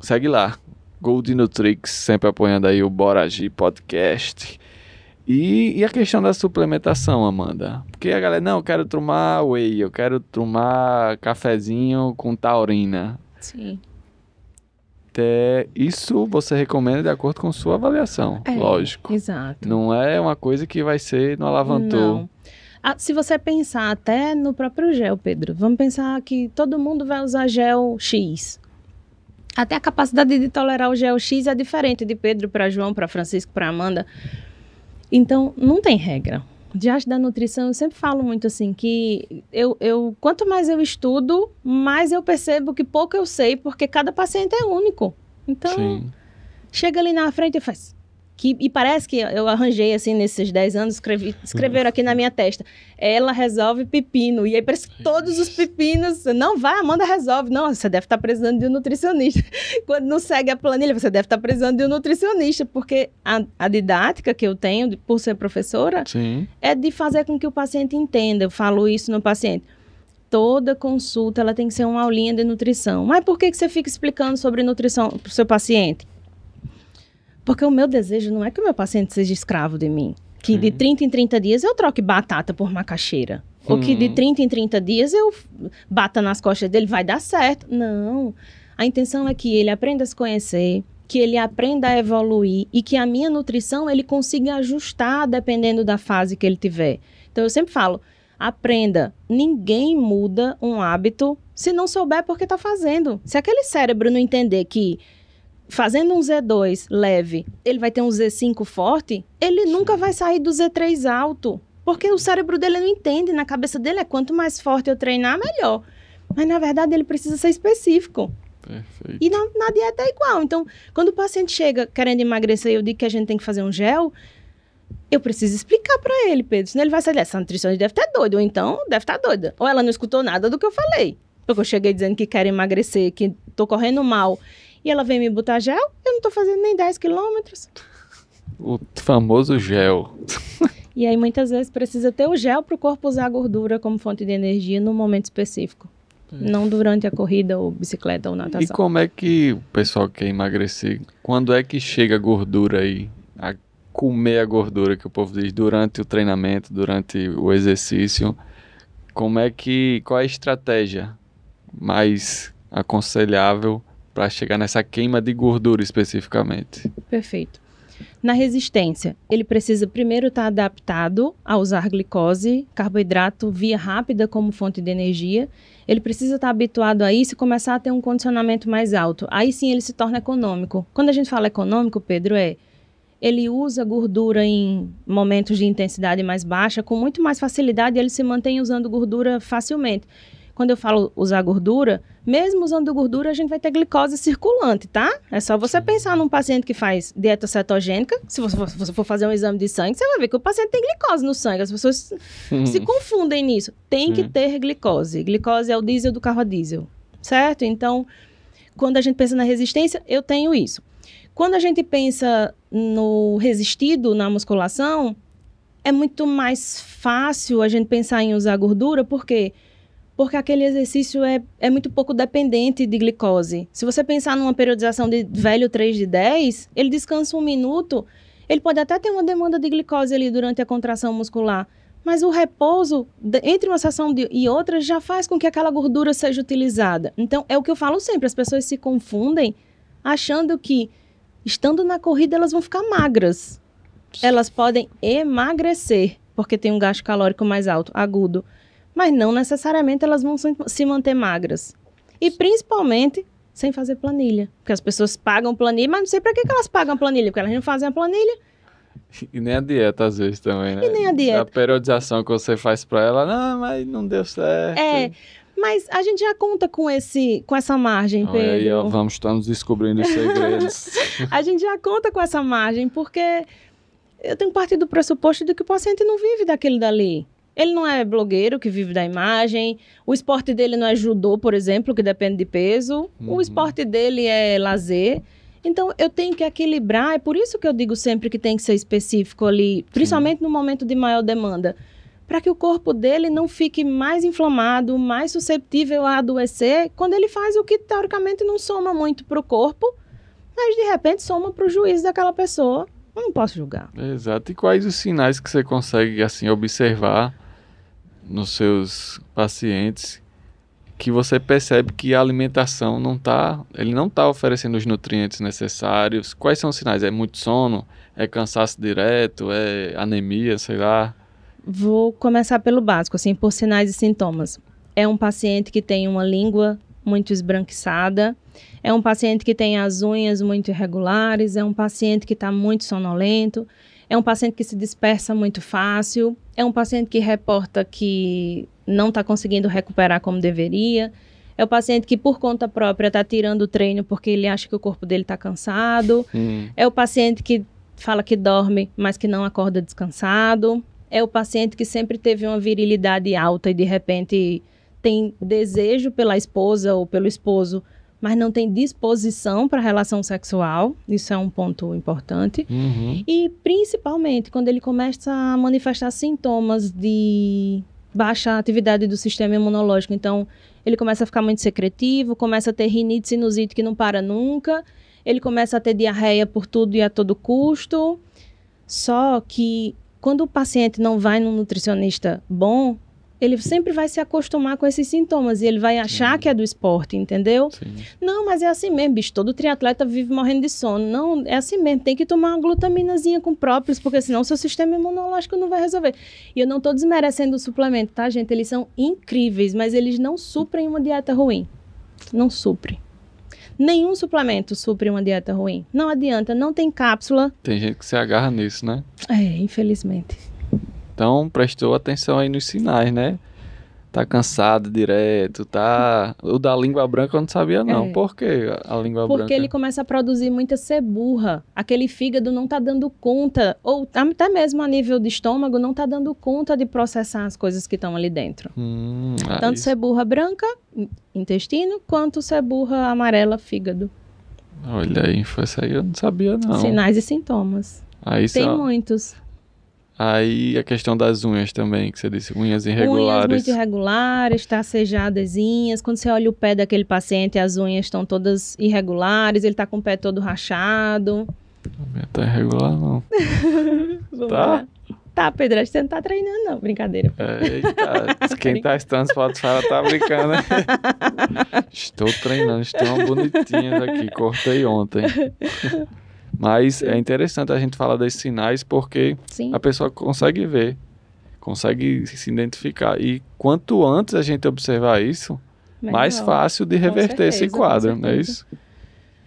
segue lá, Gold Nutrix, sempre apoiando aí o Bora G Podcast. E a questão da suplementação, Amanda? Porque a galera, não, eu quero tomar whey, eu quero tomar cafezinho com taurina. Sim. Isso você recomenda de acordo com sua avaliação, lógico. Exato. Não é uma coisa que vai ser no alavantou. Não. Se você pensar até no próprio gel, Pedro, vamos pensar que todo mundo vai usar gel X. Até a capacidade de tolerar o gel X é diferente de Pedro para João, para Francisco, para Amanda. Então, não tem regra. Diante da nutrição, eu sempre falo muito assim, que quanto mais eu estudo, mais eu percebo que pouco eu sei, porque cada paciente é único. Então, chega ali na frente e faz, E parece que eu arranjei, assim, nesses 10 anos, escreveram aqui na minha testa, ela resolve pepino. E aí parece que todos os pepinos, não vai, Amanda resolve. Não, você deve estar precisando de um nutricionista. Quando não segue a planilha, você deve estar precisando de um nutricionista, porque a didática que eu tenho, por ser professora, Sim. é de fazer com que o paciente entenda. Eu falo isso no paciente. Toda consulta, ela tem que ser uma aulinha de nutrição. Mas por que você fica explicando sobre nutrição para o seu paciente? Porque o meu desejo não é que o meu paciente seja escravo de mim. Que de 30 em 30 dias eu troque batata por macaxeira. Ou que de 30 em 30 dias eu bata nas costas dele, vai dar certo. Não. A intenção é que ele aprenda a se conhecer, que ele aprenda a evoluir e que a minha nutrição ele consiga ajustar dependendo da fase que ele tiver. Então eu sempre falo, aprenda. Ninguém muda um hábito se não souber por que está fazendo. Se aquele cérebro não entender que fazendo um Z2 leve, ele vai ter um Z5 forte, ele nunca vai sair do Z3 alto. Porque o cérebro dele não entende, na cabeça dele é quanto mais forte eu treinar, melhor. Mas na verdade ele precisa ser específico. Perfeito. E na dieta é igual. Então, quando o paciente chega querendo emagrecer e eu digo que a gente tem que fazer um gel, eu preciso explicar para ele, Pedro. Senão ele vai sair dessa nutricionista deve estar doida, ou então deve estar doida. Ou ela não escutou nada do que eu falei. Porque eu cheguei dizendo que quero emagrecer, que tô correndo mal. E ela vem me botar gel, eu não tô fazendo nem 10 quilômetros. O famoso gel. E aí, muitas vezes, precisa ter o gel para o corpo usar a gordura como fonte de energia num momento específico. Não durante a corrida, ou bicicleta, ou natação. E como é que o pessoal quer emagrecer? Quando é que chega a gordura aí? A comer a gordura, que o povo diz, durante o treinamento, durante o exercício. Qual é a estratégia mais aconselhável para chegar nessa queima de gordura especificamente? Perfeito. Na resistência, ele precisa primeiro estar adaptado a usar glicose, carboidrato, via rápida como fonte de energia. Ele precisa estar habituado a isso e começar a ter um condicionamento mais alto. Aí sim ele se torna econômico. Quando a gente fala econômico, Pedro, ele usa gordura em momentos de intensidade mais baixa, com muito mais facilidade, ele se mantém usando gordura facilmente. Quando eu falo usar gordura, mesmo usando gordura, a gente vai ter glicose circulante, tá? É só você pensar num paciente que faz dieta cetogênica. Se você for fazer um exame de sangue, você vai ver que o paciente tem glicose no sangue. As pessoas se confundem nisso. Tem que ter glicose. Glicose é o diesel do carro a diesel, certo? Então, quando a gente pensa na resistência, eu tenho isso. Quando a gente pensa no resistido, na musculação, é muito mais fácil a gente pensar em usar gordura, por quê? Porque aquele exercício é muito pouco dependente de glicose. Se você pensar numa periodização de velho 3 de 10, ele descansa 1 minuto, ele pode até ter uma demanda de glicose ali durante a contração muscular, mas o repouso, entre uma sessão e outra, já faz com que aquela gordura seja utilizada. Então, é o que eu falo sempre, as pessoas se confundem achando que, estando na corrida, elas vão ficar magras. Elas podem emagrecer, porque tem um gasto calórico mais alto, agudo. Mas não necessariamente elas vão se manter magras. E principalmente sem fazer planilha. Porque as pessoas pagam planilha, mas não sei para que elas pagam planilha, porque elas não fazem a planilha. E nem a dieta às vezes também, né? E nem a dieta. A periodização que você faz para ela, não, mas não deu certo. Mas a gente já conta com essa margem, Pedro. Aí, ó, vamos estar nos descobrindo os segredos. A gente já conta com essa margem, porque eu tenho partido do pressuposto de que o paciente não vive daquele dali. Ele não é blogueiro que vive da imagem, o esporte dele não é judô, por exemplo, que depende de peso, o esporte dele é lazer. Então, eu tenho que equilibrar, é por isso que eu digo sempre que tem que ser específico ali, principalmente no momento de maior demanda, para que o corpo dele não fique mais inflamado, mais susceptível a adoecer, quando ele faz o que teoricamente não soma muito para o corpo, mas de repente soma para o juízo daquela pessoa. Eu não posso julgar. Exato. E quais os sinais que você consegue assim observar nos seus pacientes que você percebe que a alimentação ele não está oferecendo os nutrientes necessários? Quais são os sinais? É muito sono? É cansaço direto? É anemia, sei lá? Vou começar pelo básico, assim, por sinais e sintomas. É um paciente que tem uma língua muito esbranquiçada, é um paciente que tem as unhas muito irregulares, é um paciente que está muito sonolento, é um paciente que se dispersa muito fácil, é um paciente que reporta que não está conseguindo recuperar como deveria, é o paciente que por conta própria está tirando o treino porque ele acha que o corpo dele está cansado, é o paciente que fala que dorme, mas que não acorda descansado. É o paciente que sempre teve uma virilidade alta e, de repente, tem desejo pela esposa ou pelo esposo, mas não tem disposição para a relação sexual. Isso é um ponto importante. E, principalmente, quando ele começa a manifestar sintomas de baixa atividade do sistema imunológico. Então, ele começa a ficar muito secretivo, começa a ter rinite, sinusite que não para nunca, ele começa a ter diarreia por tudo e a todo custo. Só que, quando o paciente não vai num nutricionista bom, ele sempre vai se acostumar com esses sintomas e ele vai achar que é do esporte, entendeu? Sim. Não, mas é assim mesmo, bicho, todo triatleta vive morrendo de sono. Não, é assim mesmo, tem que tomar uma glutaminazinha com própolis, porque senão seu sistema imunológico não vai resolver. E eu não tô desmerecendo o suplemento, tá, gente? Eles são incríveis, mas eles não suprem uma dieta ruim. Não suprem. Nenhum suplemento supre uma dieta ruim. Não adianta, não tem cápsula. Tem gente que se agarra nisso, né? Infelizmente. Então, prestou atenção aí nos sinais, né? Tá cansado direto, tá... O da língua branca eu não sabia, não. Por que a língua branca? Porque ele começa a produzir muita seburra. Aquele fígado não tá dando conta, ou até mesmo a nível de estômago, não tá dando conta de processar as coisas que estão ali dentro. Tanto seburra branca, intestino, quanto seburra amarela, fígado. Olha aí, essa aí eu não sabia, não. Sinais e sintomas. Aí tem muitos. Aí a questão das unhas também, que você disse, unhas irregulares. Unhas muito irregulares, tracejadezinhas. Quando você olha o pé daquele paciente, as unhas estão todas irregulares, ele tá com o pé todo rachado. A minha tá irregular, não. Tá? Tá, Pedro, acho que você não tá treinando, não. Brincadeira. Eita, quem tá estando fotos fora tá brincando. Estou treinando, estão bonitinhas aqui, cortei ontem. Mas é interessante a gente falar desses sinais porque a pessoa consegue ver, consegue se identificar. E quanto antes a gente observar isso, mais fácil de reverter esse quadro, não é isso?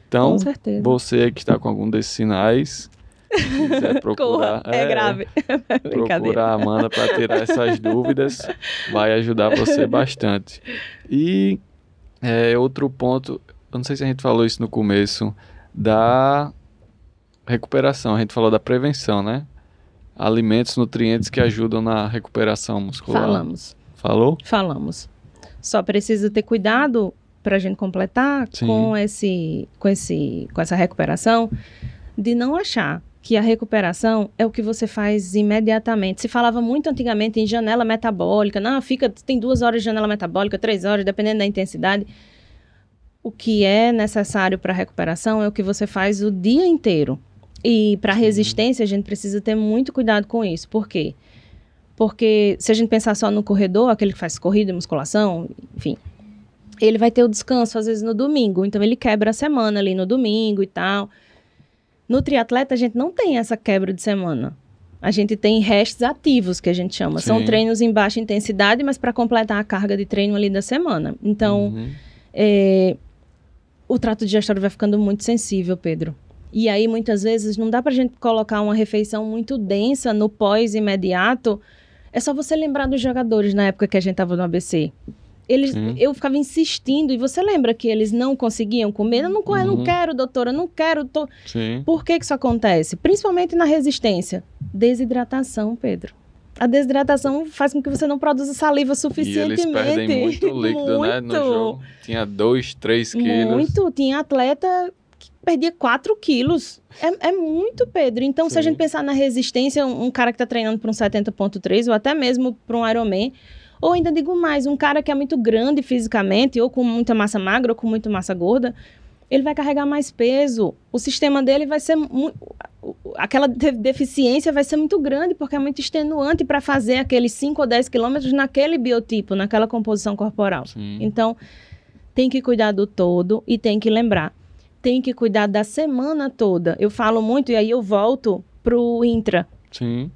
Então, você que está com algum desses sinais, quiser procurar... é grave. Procurar a Amanda para tirar essas dúvidas, vai ajudar você bastante. E outro ponto, eu não sei se a gente falou isso no começo, da... recuperação, a gente falou da prevenção, né? Alimentos, nutrientes que ajudam na recuperação muscular. Falamos. Falou? Falamos. Só precisa ter cuidado para a gente completar com essa recuperação, de não achar que a recuperação é o que você faz imediatamente. Se falava muito antigamente em janela metabólica, não, tem 2 horas de janela metabólica, 3 horas, dependendo da intensidade. O que é necessário para a recuperação é o que você faz o dia inteiro. E para resistência, a gente precisa ter muito cuidado com isso. Por quê? Porque se a gente pensar só no corredor, aquele que faz corrida, musculação, enfim, ele vai ter o descanso, às vezes, no domingo. Então, ele quebra a semana ali no domingo e tal. No triatleta, a gente não tem essa quebra de semana. A gente tem restos ativos, que a gente chama. Sim. São treinos em baixa intensidade, mas para completar a carga de treino ali da semana. Então, o trato digestório vai ficando muito sensível, Pedro. E aí, muitas vezes, não dá pra gente colocar uma refeição muito densa no pós-imediato. É só você lembrar dos jogadores na época que a gente tava no ABC. Eu ficava insistindo, e você lembra que eles não conseguiam comer? Eu não quero, doutora, eu não quero. Por que isso acontece? Principalmente na resistência. Desidratação, Pedro. A desidratação faz com que você não produza saliva suficientemente. E eles perdem muito líquido, né, no jogo. Tinha 2, 3 quilos. Muito. Tinha atleta que perdia 4 quilos. É muito, Pedro. Então, se a gente pensar na resistência, um cara que está treinando para um 70.3, ou até mesmo para um Ironman, ou ainda digo mais, um cara que é muito grande fisicamente, ou com muita massa magra, ou com muita massa gorda, ele vai carregar mais peso. O sistema dele vai ser... aquela deficiência vai ser muito grande, porque é muito extenuante para fazer aqueles 5 ou 10 quilômetros naquele biotipo, naquela composição corporal. Então, tem que cuidar do todo e tem que lembrar. Tem que cuidar da semana toda. Eu falo muito e aí eu volto pro intra. Sim.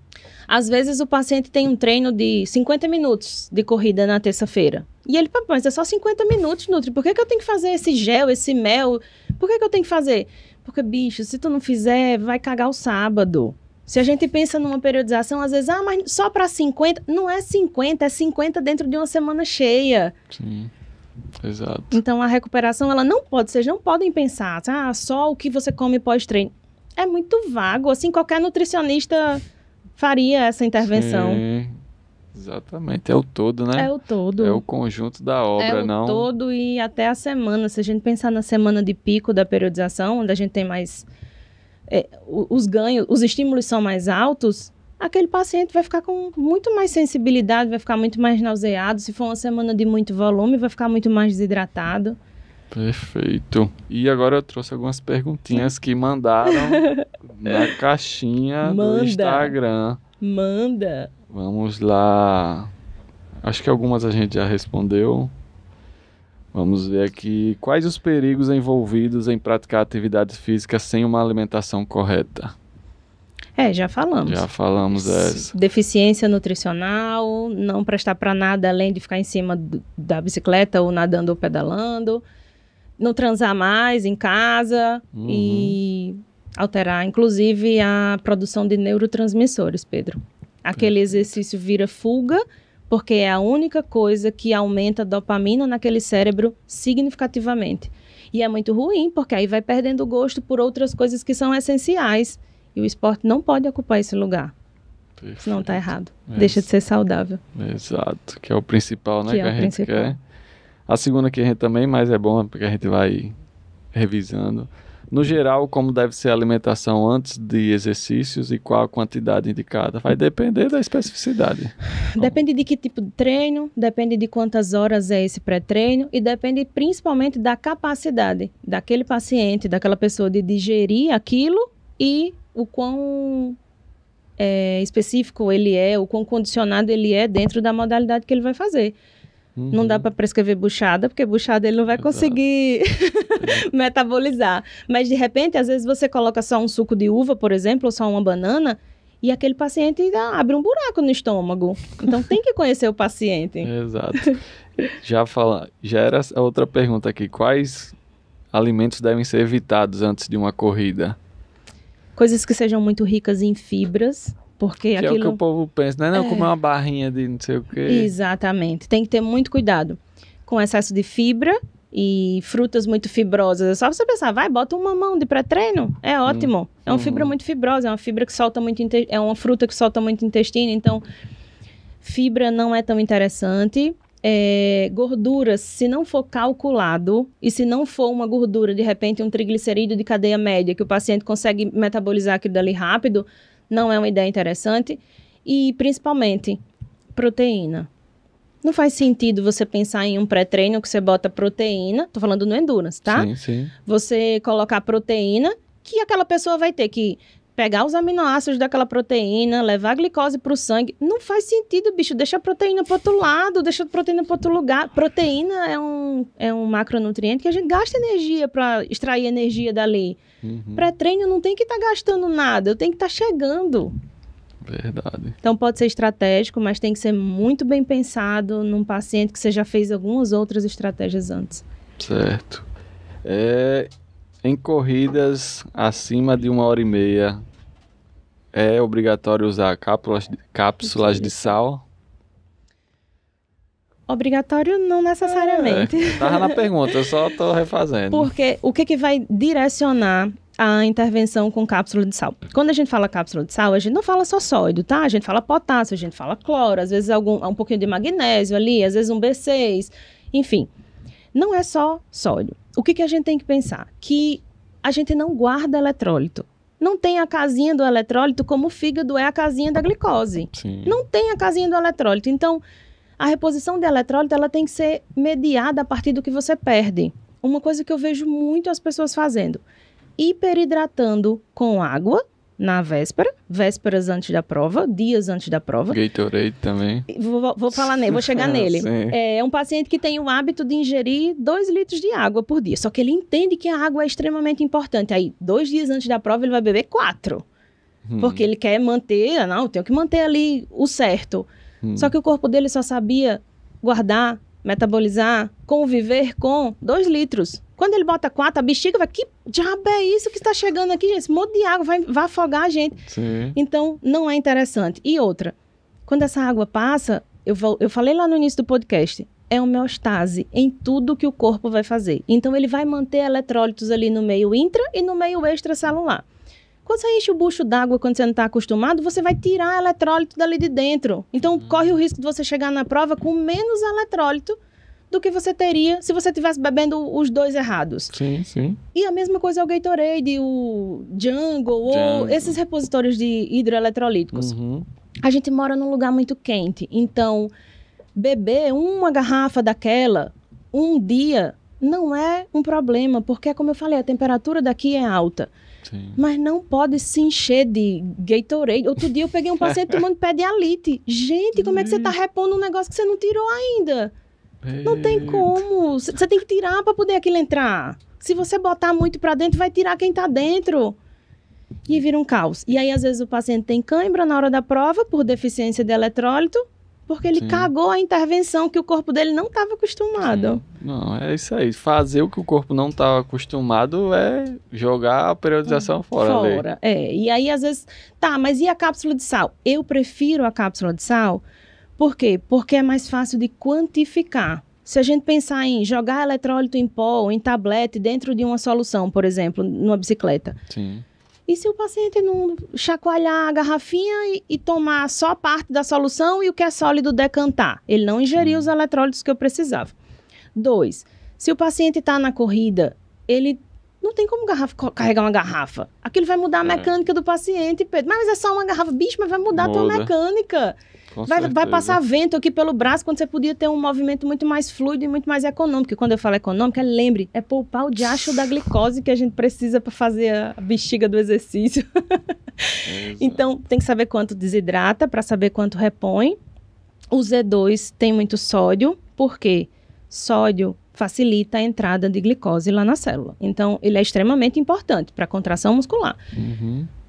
Às vezes o paciente tem um treino de 50 minutos de corrida na terça-feira. E ele, mas é só 50 minutos, Nutri. Por que eu tenho que fazer esse gel, esse mel? Por que eu tenho que fazer? Porque, bicho, se tu não fizer, vai cagar o sábado. Se a gente pensa numa periodização, às vezes, mas só para 50. Não é 50, é 50 dentro de uma semana cheia. Sim, exato. Então, a recuperação, ela não pode, vocês não podem pensar, só o que você come pós-treino. é muito vago. Assim, qualquer nutricionista faria essa intervenção. Sim, exatamente. É o todo, né? É o todo. É o conjunto da obra, não... É o todo e até a semana. Se a gente pensar na semana de pico da periodização, onde a gente tem mais... os ganhos, os estímulos são mais altos, aquele paciente vai ficar com muito mais sensibilidade, vai ficar muito mais nauseado. Se for uma semana de muito volume, vai ficar muito mais desidratado. Perfeito. E agora eu trouxe algumas perguntinhas que mandaram na caixinha do Instagram. Manda. Vamos lá. Acho que algumas a gente já respondeu. Vamos ver aqui. Quais os perigos envolvidos em praticar atividade física sem uma alimentação correta? Já falamos. Já falamos essa. Deficiência nutricional, não prestar para nada além de ficar em cima da bicicleta ou nadando ou pedalando. Não transar mais em casa e alterar, inclusive, a produção de neurotransmissores, Pedro. Aquele exercício vira fuga, porque é a única coisa que aumenta a dopamina naquele cérebro significativamente. E é muito ruim, porque aí vai perdendo o gosto por outras coisas que são essenciais. E o esporte não pode ocupar esse lugar. Perfeito. Senão tá errado. Deixa de ser saudável. Exato, que é o principal, né, que a gente principal. quer. A segunda que a gente também, mas é bom porque a gente vai revisando. No geral, como deve ser a alimentação antes de exercícios e qual a quantidade indicada? Vai depender da especificidade. Depende de que tipo de treino, depende de quantas horas é esse pré-treino e depende principalmente da capacidade daquele paciente, daquela pessoa de digerir aquilo e o quão específico ele é, o quão condicionado ele é dentro da modalidade que ele vai fazer. Não dá para prescrever buchada, porque buchada ele não vai conseguir metabolizar. Mas, de repente, às vezes você coloca só um suco de uva, por exemplo, ou só uma banana, e aquele paciente abre um buraco no estômago. Então, tem que conhecer o paciente. Exato. Já era a outra pergunta aqui. Quais alimentos devem ser evitados antes de uma corrida? Coisas que sejam muito ricas em fibras. Porque que aquilo... é o que o povo pensa, né? Não comer uma barrinha de não sei o quê. Exatamente. Tem que ter muito cuidado com excesso de fibra e frutas muito fibrosas. É só você pensar, bota um mamão de pré-treino. É ótimo. É uma fibra muito fibrosa, é uma fibra que solta muito é uma fruta que solta muito intestino. Então, fibra não é tão interessante. Gorduras, se não for calculado e se não for uma gordura, de repente um triglicerídeo de cadeia média, que o paciente consegue metabolizar aquilo dali rápido, não é uma ideia interessante. E, principalmente, proteína. Não faz sentido você pensar em um pré-treino que você bota proteína, tô falando no endurance, tá? Sim, sim. Você colocar proteína, que aquela pessoa vai ter que pegar os aminoácidos daquela proteína, levar a glicose pro sangue. Não faz sentido, bicho. Deixa a proteína pro outro lado, deixa a proteína pro outro lugar. Proteína é um macronutriente que a gente gasta energia para extrair energia dali. Pré-treino não tem que estar gastando nada, eu tenho que estar chegando. Verdade. Então pode ser estratégico, mas tem que ser muito bem pensado num paciente que você já fez algumas outras estratégias antes. Certo. Em corridas acima de 1h30, é obrigatório usar cápsulas de sal? Obrigatório não necessariamente. Tava na pergunta, eu só tô refazendo. Porque o que vai direcionar a intervenção com cápsula de sal? Quando a gente fala cápsula de sal, a gente não fala só sódio, tá? A gente fala potássio, a gente fala cloro, às vezes um pouquinho de magnésio ali, às vezes um B6, enfim. Não é só sódio. O que a gente tem que pensar? Que a gente não guarda eletrólito. Não tem a casinha do eletrólito como o fígado é a casinha da glicose. Sim. Não tem a casinha do eletrólito. Então, a reposição de eletrólito ela tem que ser mediada a partir do que você perde. Uma coisa que eu vejo muito as pessoas fazendo. Hiperidratando com água na vésperas antes da prova, dias antes da prova. Gatorade também. Vou falar nele, vou chegar nele. Sim. É um paciente que tem o hábito de ingerir 2 litros de água por dia. Só que ele entende que a água é extremamente importante. Aí, 2 dias antes da prova, ele vai beber 4. Porque ele quer manter, eu tenho que manter ali o certo. Só que o corpo dele só sabia guardar, metabolizar, conviver com 2 litros. Quando ele bota 4, a bexiga vai... Que diabo é isso que está chegando aqui, gente? Esse monte de água vai afogar a gente. Sim. Então, não é interessante. E outra, quando essa água passa, eu falei lá no início do podcast, é homeostase em tudo que o corpo vai fazer. Então, ele vai manter eletrólitos ali no meio intra e no meio extracelular. Quando você enche o bucho d'água quando você não está acostumado, você vai tirar eletrólito dali de dentro. Então, corre o risco de você chegar na prova com menos eletrólito do que você teria se você estivesse bebendo os dois errados. Sim, sim. E a mesma coisa é o Gatorade, o Jungle, ou esses repositórios de hidroeletrolíticos. A gente mora num lugar muito quente, então beber uma garrafa daquela um dia não é um problema, porque, como eu falei, a temperatura daqui é alta. Sim. Mas não pode se encher de Gatorade. Outro dia eu peguei um paciente tomando Pedialyte. Gente, como é que você está repondo um negócio que você não tirou ainda? Não tem como. Você tem que tirar para poder aquilo entrar. Se você botar muito para dentro, vai tirar quem está dentro. E vira um caos. E aí, às vezes, o paciente tem cãibra na hora da prova por deficiência de eletrólito, porque ele cagou a intervenção que o corpo dele não estava acostumado. Sim. Não, é isso aí. Fazer o que o corpo não estava acostumado é jogar a periodização fora. Fora, E aí, às vezes... Tá, mas e a cápsula de sal? Eu prefiro a cápsula de sal. Por quê? Porque é mais fácil de quantificar. Se a gente pensar em jogar eletrólito em pó ou em tablete dentro de uma solução, por exemplo, numa bicicleta. Sim. E se o paciente não chacoalhar a garrafinha e tomar só parte da solução e o que é sólido decantar? Ele não ingeriu os eletrólitos que eu precisava. 2, se o paciente está na corrida, ele não tem como carregar uma garrafa. Aquilo vai mudar a mecânica do paciente, Pedro. Mas é só uma garrafa. Bicho, mas vai mudar a tua mecânica. Vai passar vento aqui pelo braço quando você podia ter um movimento muito mais fluido e muito mais econômico. E quando eu falo econômico, lembre, é poupar o diacho da glicose que a gente precisa para fazer a bexiga do exercício. Então, tem que saber quanto desidrata para saber quanto repõe. O Z2 tem muito sódio. Por quê? Sódio facilita a entrada de glicose lá na célula. Então, ele é extremamente importante para a contração muscular.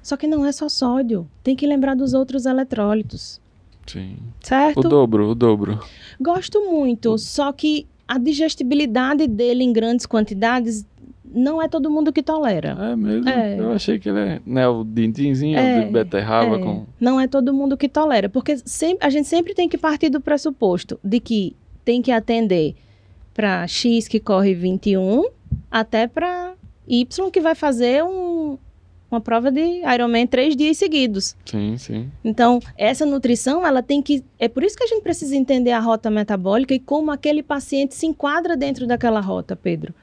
Só que não é só sódio. Tem que lembrar dos outros eletrólitos. Sim. Certo? O dobro. Gosto muito, só que a digestibilidade dele em grandes quantidades não é todo mundo que tolera. É mesmo? Eu achei que ele é, né, o dintinzinho de beterraba com... Não é todo mundo que tolera, porque a gente sempre tem que partir do pressuposto de que tem que atender para X que corre 21 até para Y que vai fazer uma prova de Ironman 3 dias seguidos. Sim, sim. Então, essa nutrição, ela tem que... É por isso que a gente precisa entender a rota metabólica e como aquele paciente se enquadra dentro daquela rota, Pedro.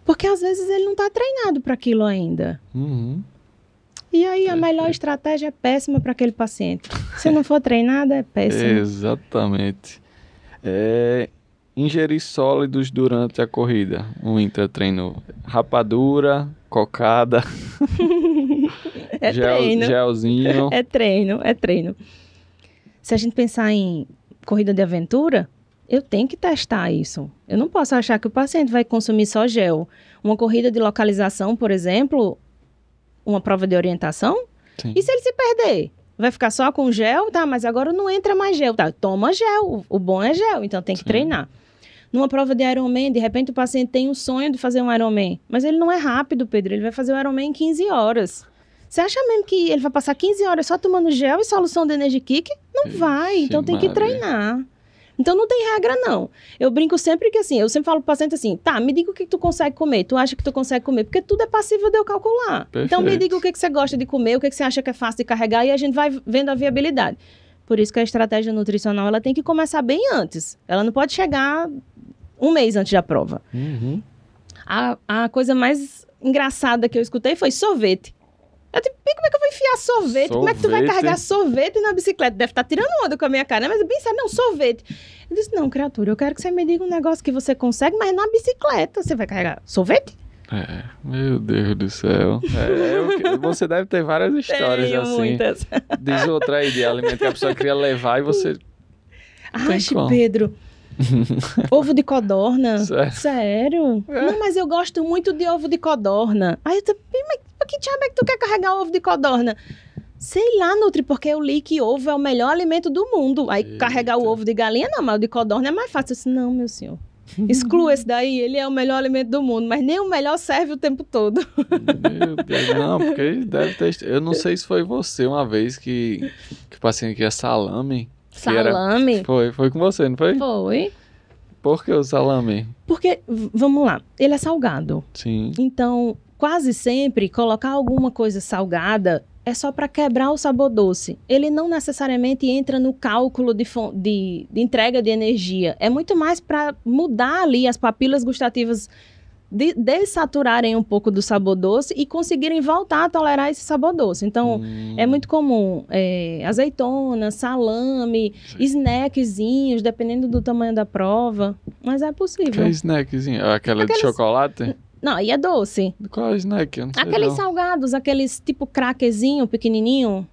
Porque, às vezes, ele não está treinado para aquilo ainda. E aí, a melhor estratégia é péssima para aquele paciente. Se não for treinado, é péssimo. Exatamente. Ingerir sólidos durante a corrida. Um intratreino. Rapadura, cocada... treino. Gelzinho. É treino. Se a gente pensar em corrida de aventura, eu tenho que testar isso. Eu não posso achar que o paciente vai consumir só gel. Uma corrida de localização, por exemplo, uma prova de orientação. Sim. E se ele se perder? Vai ficar só com gel? Tá, mas agora não entra mais gel. Tá, toma gel. O bom é gel, então tem que treinar. Numa prova de Ironman, de repente o paciente tem um sonho de fazer um Ironman, mas ele não é rápido, Pedro. Ele vai fazer o Ironman em 15 horas. Você acha mesmo que ele vai passar 15 horas só tomando gel e solução de Energy Kick? Não vai, então tem que treinar. Então não tem regra, não. Eu brinco sempre que assim, eu sempre falo pro paciente assim, tá, me diga o que tu consegue comer, tu acha que tu consegue comer, porque tudo é passível de eu calcular. Perfeito. Então me diga o que você gosta de comer, o que você acha que é fácil de carregar e a gente vai vendo a viabilidade. Por isso que a estratégia nutricional, ela tem que começar bem antes. Ela não pode chegar um mês antes da prova. A coisa mais engraçada que eu escutei foi sorvete. Eu tipo, como é que eu vou enfiar sorvete? Como é que tu vai carregar sorvete na bicicleta? Deve estar tirando onda com a minha cara, né? Mas bem sério, não, sorvete. Eu disse, não, criatura, eu quero que você me diga um negócio que você consegue, mas na bicicleta você vai carregar sorvete? Meu Deus do céu. Você deve ter várias histórias Tenho assim. muitas. Diz outra aí de alimento que a pessoa queria levar e você... Ache, Pedro. Ovo de codorna? Sério? É. Não, mas eu gosto muito de ovo de codorna. Aí eu tô, mas que diabo é que tu quer carregar ovo de codorna? Sei lá, Nutri, porque eu li que ovo é o melhor alimento do mundo. Aí carregar o ovo de galinha, não, mas o de codorna é mais fácil. Eu disse, não, meu senhor. Exclua esse daí, ele é o melhor alimento do mundo, mas nem o melhor serve o tempo todo. Meu Deus, não, porque deve ter... Eu não sei se foi você uma vez que o paciente queria salame. Salame? Foi com você, não foi? Foi. Por que o salame? Porque, vamos lá, ele é salgado. Sim. Então, quase sempre, colocar alguma coisa salgada é só para quebrar o sabor doce. Ele não necessariamente entra no cálculo de entrega de energia. É muito mais para mudar ali as papilas gustativas, desaturarem um pouco do sabor doce e conseguirem voltar a tolerar esse sabor doce. Então, é muito comum azeitona, salame, snackzinhos, dependendo do tamanho da prova. Mas é possível. Que snackzinho? Aquela de chocolate? Não, aí é doce. Qual é o snack? Eu não sei Aqueles não. salgados, aqueles tipo craquezinho, pequenininho.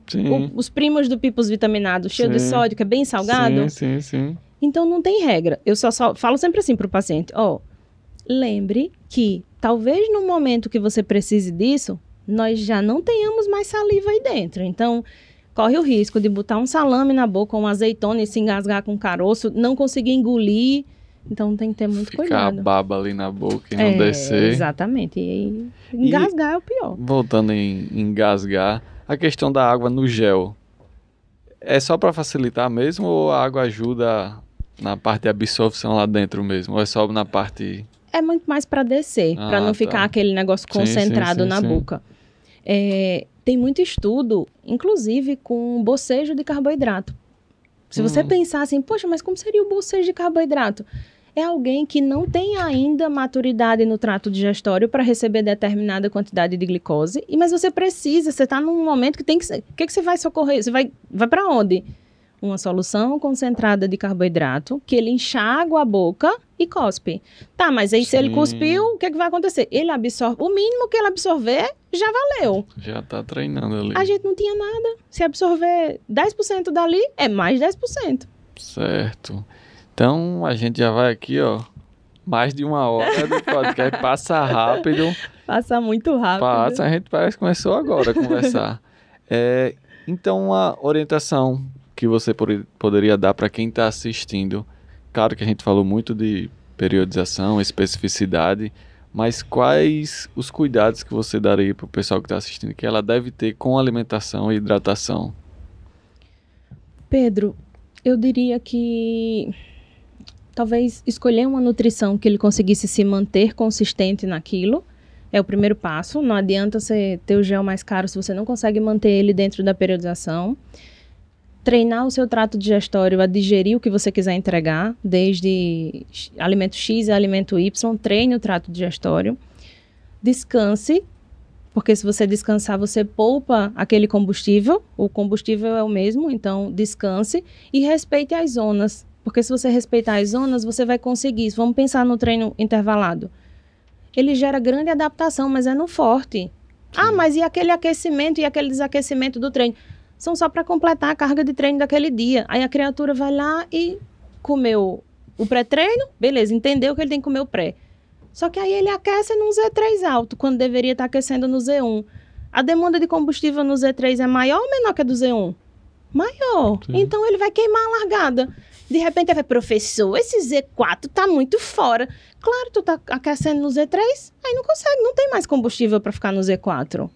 Sim. Os primos do Pipos vitaminado, cheio de Sim. sódio, que é bem salgado. Sim. Então, não tem regra. Eu só falo sempre assim pro paciente. Lembre que talvez no momento que você precise disso, nós já não tenhamos mais saliva aí dentro. Então, corre o risco de botar um salame na boca, uma azeitona e se engasgar com caroço, não conseguir engolir. Então, tem que ter muito Ficar cuidado. a baba ali na boca e não descer. Exatamente. E engasgar é o pior. Voltando em engasgar, a questão da água no gel. É só para facilitar mesmo ou a água ajuda na parte de absorção lá dentro mesmo? Ou é só na parte... É muito mais para descer, para não ficar aquele negócio concentrado na boca. Tem muito estudo, inclusive com bocejo de carboidrato. Se você pensar assim, poxa, mas como seria o bocejo de carboidrato? É alguém que não tem ainda maturidade no trato digestório para receber determinada quantidade de glicose, mas você precisa, você está num momento que tem que... O que você vai socorrer? Você vai para onde? Uma solução concentrada de carboidrato, que ele enxágua a boca e cospe. Tá, mas aí se ele cuspiu, o que vai acontecer? Ele absorve, o mínimo que ele absorver, já valeu. Já tá treinando ali. A gente não tinha nada. Se absorver 10% dali, é mais 10%. Certo. Então, a gente já vai aqui, mais de 1 hora do podcast. Passa rápido. Passa muito rápido. Passa, a gente parece que começou agora a conversar. Então, uma orientação que você poderia dar para quem está assistindo. Claro que a gente falou muito de periodização, especificidade, mas quais os cuidados que você daria para o pessoal que está assistindo, que ela deve ter com alimentação e hidratação? Pedro, eu diria que talvez escolher uma nutrição que ele conseguisse se manter consistente naquilo é o primeiro passo. Não adianta você ter o gel mais caro se você não consegue manter ele dentro da periodização. Treinar o seu trato digestório a digerir o que você quiser entregar, desde alimento X a alimento Y, treine o trato digestório. Descanse, porque se você descansar, você poupa aquele combustível, o combustível é o mesmo, então descanse e respeite as zonas, porque se você respeitar as zonas, você vai conseguir. Vamos pensar no treino intervalado. Ele gera grande adaptação, mas é no forte. Sim. Mas e aquele aquecimento e aquele desaquecimento do treino? São só para completar a carga de treino daquele dia. Aí a criatura vai lá e comeu o pré-treino, beleza, entendeu que ele tem que comer o pré. Só que aí ele aquece num Z3 alto, quando deveria estar aquecendo no Z1. A demanda de combustível no Z3 é maior ou menor que a do Z1? Maior. Sim. Então ele vai queimar a largada. De repente ele vai, professor, esse Z4 tá muito fora. Claro, tu tá aquecendo no Z3, aí não consegue, não tem mais combustível para ficar no Z4.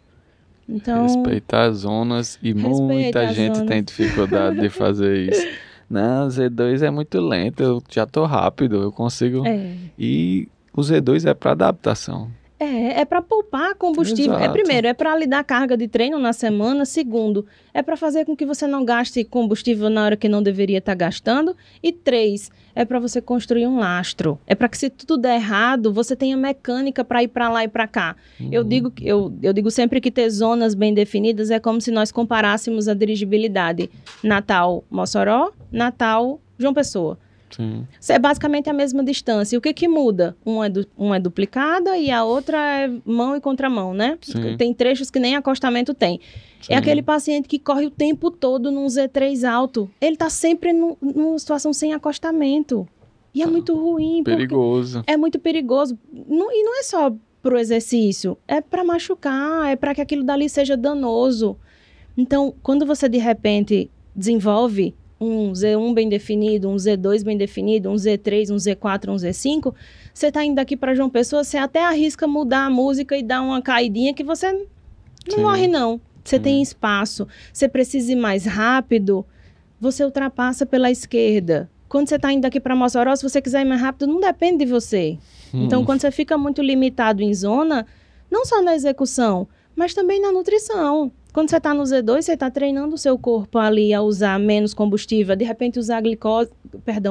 Então, respeitar as zonas e muita gente tem dificuldade de fazer isso. Não, o Z2 é muito lento, eu já tô rápido, eu consigo. E o Z2 é para adaptação. É para poupar combustível. Exato. Primeiro, é para lhe dar carga de treino na semana. Segundo, é para fazer com que você não gaste combustível na hora que não deveria estar gastando. E 3, é para você construir um lastro. É para que se tudo der errado, você tenha mecânica para ir para lá e para cá. Eu digo sempre que ter zonas bem definidas é como se nós comparássemos a dirigibilidade Natal, Mossoró, Natal, João Pessoa. Sim. É basicamente a mesma distância. O que muda? Uma é duplicada e a outra é mão e contramão, né? Sim. Tem trechos que nem acostamento tem. Sim. É aquele paciente que corre o tempo todo num Z3 alto. Ele tá sempre numa situação sem acostamento. E é muito ruim. Perigoso. É muito perigoso. E não é só pro exercício. É para machucar, é para que aquilo dali seja danoso. Então, quando você de repente desenvolve um Z1 bem definido, um Z2 bem definido, um Z3, um Z4, um Z5, você está indo daqui para João Pessoa, você até arrisca mudar a música e dar uma caidinha que você não morre, não. Você tem espaço, você precisa ir mais rápido, você ultrapassa pela esquerda. Quando você está indo daqui para Mossoró, se você quiser ir mais rápido, não depende de você. Então, quando você fica muito limitado em zona, Não só na execução, mas também na nutrição. Quando você está no Z2, você está treinando o seu corpo ali a usar menos combustível, de repente usar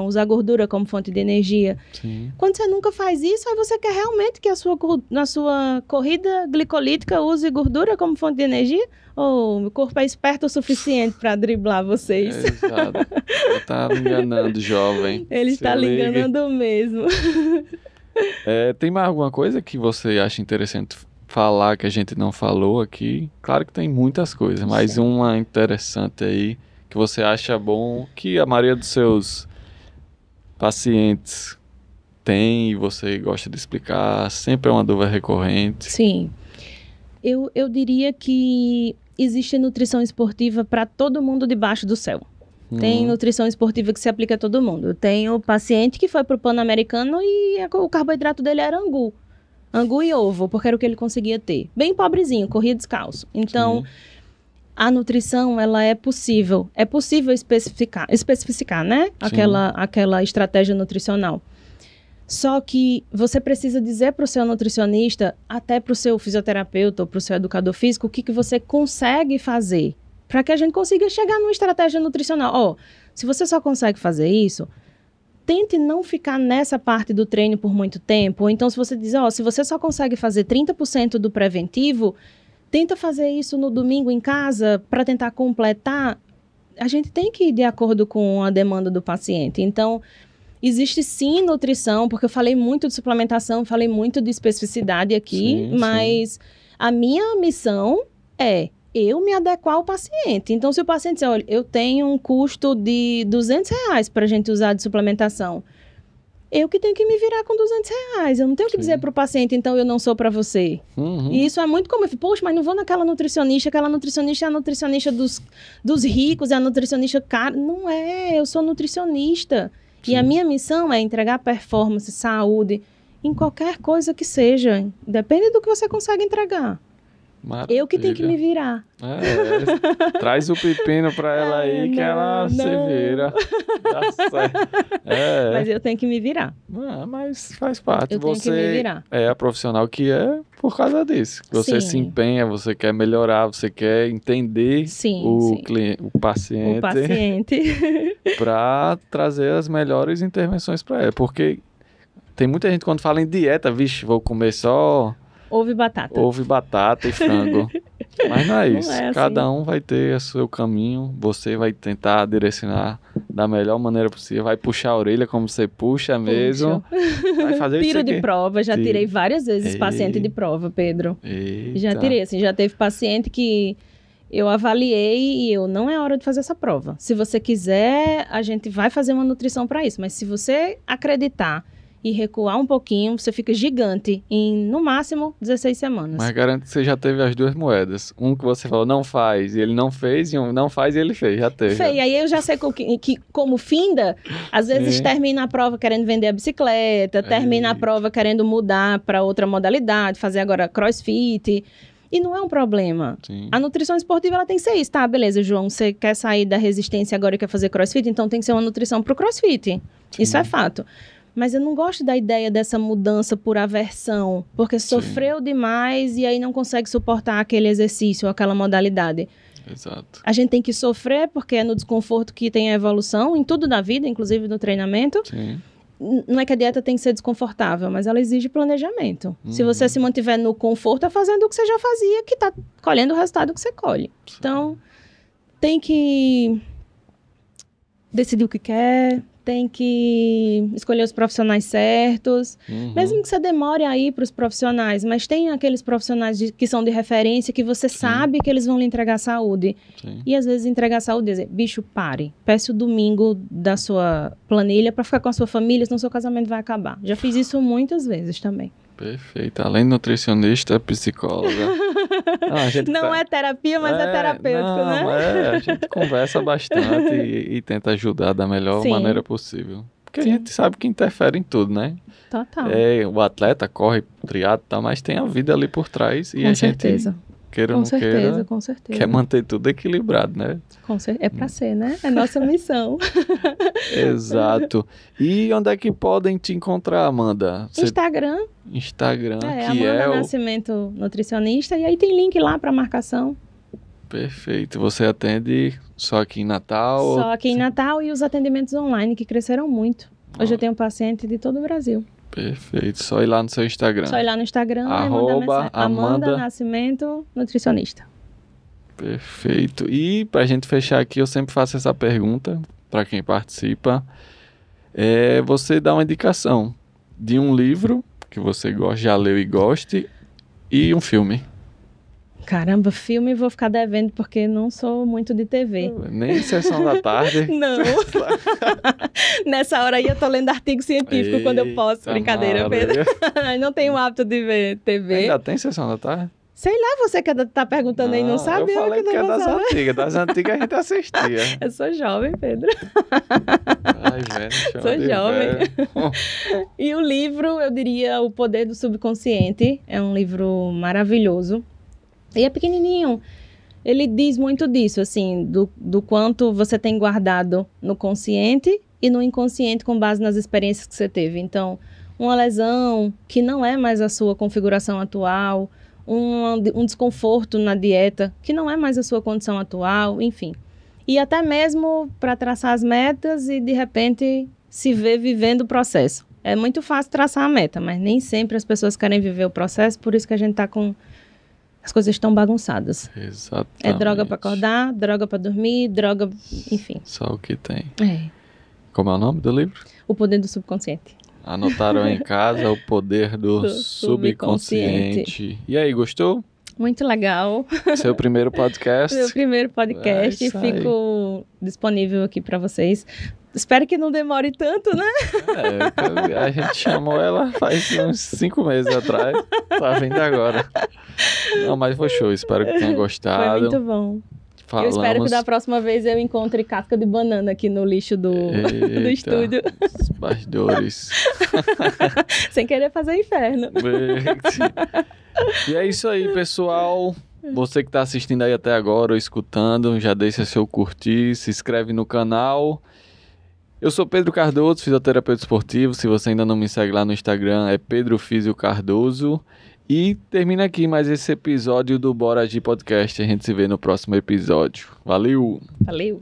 usar gordura como fonte de energia. Sim. Quando você nunca faz isso, aí você quer realmente que na sua corrida glicolítica use gordura como fonte de energia? Ou o corpo é esperto o suficiente para driblar vocês? Exato. Ele está me enganando, jovem. Ele está lhe enganando mesmo. Tem mais alguma coisa que você acha interessante falar que a gente não falou aqui? Claro que tem muitas coisas, mas uma interessante aí que você acha bom, que a maioria dos seus pacientes tem e você gosta de explicar, sempre é uma dúvida recorrente. Sim. Eu diria que existe nutrição esportiva para todo mundo debaixo do céu. Tem nutrição esportiva que se aplica a todo mundo. Eu tenho paciente que foi para o Pan-Americano e o carboidrato dele era angu. Angu e ovo, porque era o que ele conseguia ter. Bem pobrezinho, corria descalço. Então, a nutrição, ela é possível. É possível especificar, né? Aquela estratégia nutricional. Só que você precisa dizer para o seu nutricionista, até para o seu fisioterapeuta ou para o seu educador físico, o que você consegue fazer para que a gente consiga chegar numa estratégia nutricional. Se você só consegue fazer isso, tente não ficar nessa parte do treino por muito tempo. Ou então, se você diz, se você só consegue fazer 30% do preventivo, tenta fazer isso no domingo em casa para tentar completar. A gente tem que ir de acordo com a demanda do paciente. Então, existe sim nutrição, porque eu falei muito de suplementação, falei muito de especificidade aqui, mas a minha missão é eu me adequar ao paciente. Então, se o paciente diz, olha, eu tenho um custo de R$200 para a gente usar de suplementação, eu que tenho que me virar com R$200. Eu não tenho que dizer para o paciente, então eu não sou para você. E isso é muito comum. Poxa, mas não vou naquela nutricionista, aquela nutricionista é a nutricionista dos ricos, é a nutricionista cara. Não é, eu sou nutricionista. E a minha missão é entregar performance, saúde, em qualquer coisa que seja. Depende do que você consegue entregar. Maravilha. Eu que tenho que me virar. Traz o pepino pra ela aí que ela se vira. Dá certo. Mas eu tenho que me virar. Mas faz parte. Eu tenho que me virar. É a profissional que é por causa disso. Você se empenha, você quer melhorar, você quer entender o paciente. Para trazer as melhores intervenções para ela. Porque tem muita gente quando fala em dieta, vixe, vou comer só ovo e batata e frango. Mas não é isso. Não é assim. Cada um vai ter o seu caminho. Você vai tentar direcionar da melhor maneira possível. Vai puxar a orelha como você puxa mesmo. Vai fazer Tiro de prova. Já tirei várias vezes paciente de prova, Pedro. Eita. Já tirei. Assim, já teve paciente que eu avaliei e não é hora de fazer essa prova. Se você quiser, a gente vai fazer uma nutrição para isso. Mas se você acreditar e recuar um pouquinho, você fica gigante em, no máximo, 16 semanas. Mas garanto que você já teve as duas moedas. Um que você falou, não faz, e ele não fez, e um não faz e ele fez, já teve. E aí eu já sei que como finda, às vezes termina a prova querendo vender a bicicleta, termina a prova querendo mudar para outra modalidade, fazer agora crossfit. E não é um problema. A nutrição esportiva, ela tem que ser isso. Tá, beleza, João, você quer sair da resistência agora e quer fazer crossfit, então tem que ser uma nutrição pro crossfit. Isso é fato. Mas eu não gosto da ideia dessa mudança por aversão, porque sofreu demais e aí não consegue suportar aquele exercício ou aquela modalidade. Exato. A gente tem que sofrer porque é no desconforto que tem a evolução, em tudo na vida, inclusive no treinamento. Não é que a dieta tem que ser desconfortável, mas ela exige planejamento. Se você se mantiver no conforto, é fazendo o que você já fazia, que está colhendo o resultado que você colhe. Então, tem que decidir o que quer, tem que escolher os profissionais certos, mesmo que você demore a ir para os profissionais, mas tem aqueles profissionais que são de referência que você sabe que eles vão lhe entregar saúde. E às vezes entregar saúde, dizer, bicho, pare, peça o domingo da sua planilha para ficar com a sua família, senão seu casamento vai acabar. Já fiz isso muitas vezes também. Perfeito. Além de nutricionista, psicóloga. Não é terapia, mas é terapêutico, né? A gente conversa bastante e tenta ajudar da melhor maneira possível. Porque a gente sabe que interfere em tudo, né? Total. O atleta corre, triatlo, mas tem a vida ali por trás. E Com certeza. queira ou não queira, com certeza. quer manter tudo equilibrado, né? É pra ser, né? É nossa missão. Exato. E onde é que podem te encontrar, Amanda? Instagram, que Amanda é o... Nascimento Nutricionista, e aí tem link lá pra marcação. Perfeito. Você atende só aqui em Natal? Só aqui em Natal, e os atendimentos online, que cresceram muito. Hoje eu tenho paciente de todo o Brasil. Perfeito. Só ir lá no seu Instagram. Só ir lá no Instagram @ Amanda Nascimento Nutricionista. Perfeito. E pra gente fechar aqui, eu sempre faço essa pergunta para quem participa. Você dá uma indicação de um livro que você já leu e goste, e um filme. Caramba, filme vou ficar devendo, porque não sou muito de TV. Nem Sessão da Tarde. Não. Nessa hora aí eu tô lendo artigo científico. Eita, quando eu posso. Brincadeira, Pedro. Não tenho o hábito de ver TV. Ainda tem Sessão da Tarde? Sei lá, você que tá perguntando aí, não sabe? Eu falei que é das antigas. Das antigas a gente assistia. Eu sou jovem, Pedro. Ai, velho, sou jovem. E o livro, eu diria O Poder do Subconsciente. É um livro maravilhoso. E é pequenininho. Ele diz muito disso, assim, do quanto você tem guardado no consciente e no inconsciente com base nas experiências que você teve. Então, uma lesão que não é mais a sua configuração atual, um desconforto na dieta que não é mais a sua condição atual, enfim. E até mesmo para traçar as metas e, de repente, se ver vivendo o processo. É muito fácil traçar a meta, mas nem sempre as pessoas querem viver o processo, por isso que a gente está com... As coisas estão bagunçadas. Exatamente. É droga para acordar, droga para dormir, droga... Enfim. Só o que tem. Como é o nome do livro? O Poder do Subconsciente. Anotaram em casa? O Poder do Subconsciente. E aí, gostou? Muito legal. Seu primeiro podcast? Meu primeiro podcast. Fico disponível aqui para vocês. Espero que não demore tanto, né? A gente chamou ela faz uns 5 meses atrás. Tá vindo agora. Não, mas foi show. Espero que tenha gostado. Foi muito bom. Eu espero que da próxima vez eu encontre casca de banana aqui no lixo do estúdio. Os bastidores. Sem querer fazer inferno. E é isso aí, pessoal. Você que está assistindo aí até agora ou escutando, já deixa seu curtir, se inscreve no canal. Eu sou Pedro Cardoso, fisioterapeuta esportivo. Se você ainda não me segue lá no Instagram, é Pedro Físio Cardoso. E termina aqui mais esse episódio do Bora Agir Podcast. A gente se vê no próximo episódio. Valeu! Valeu!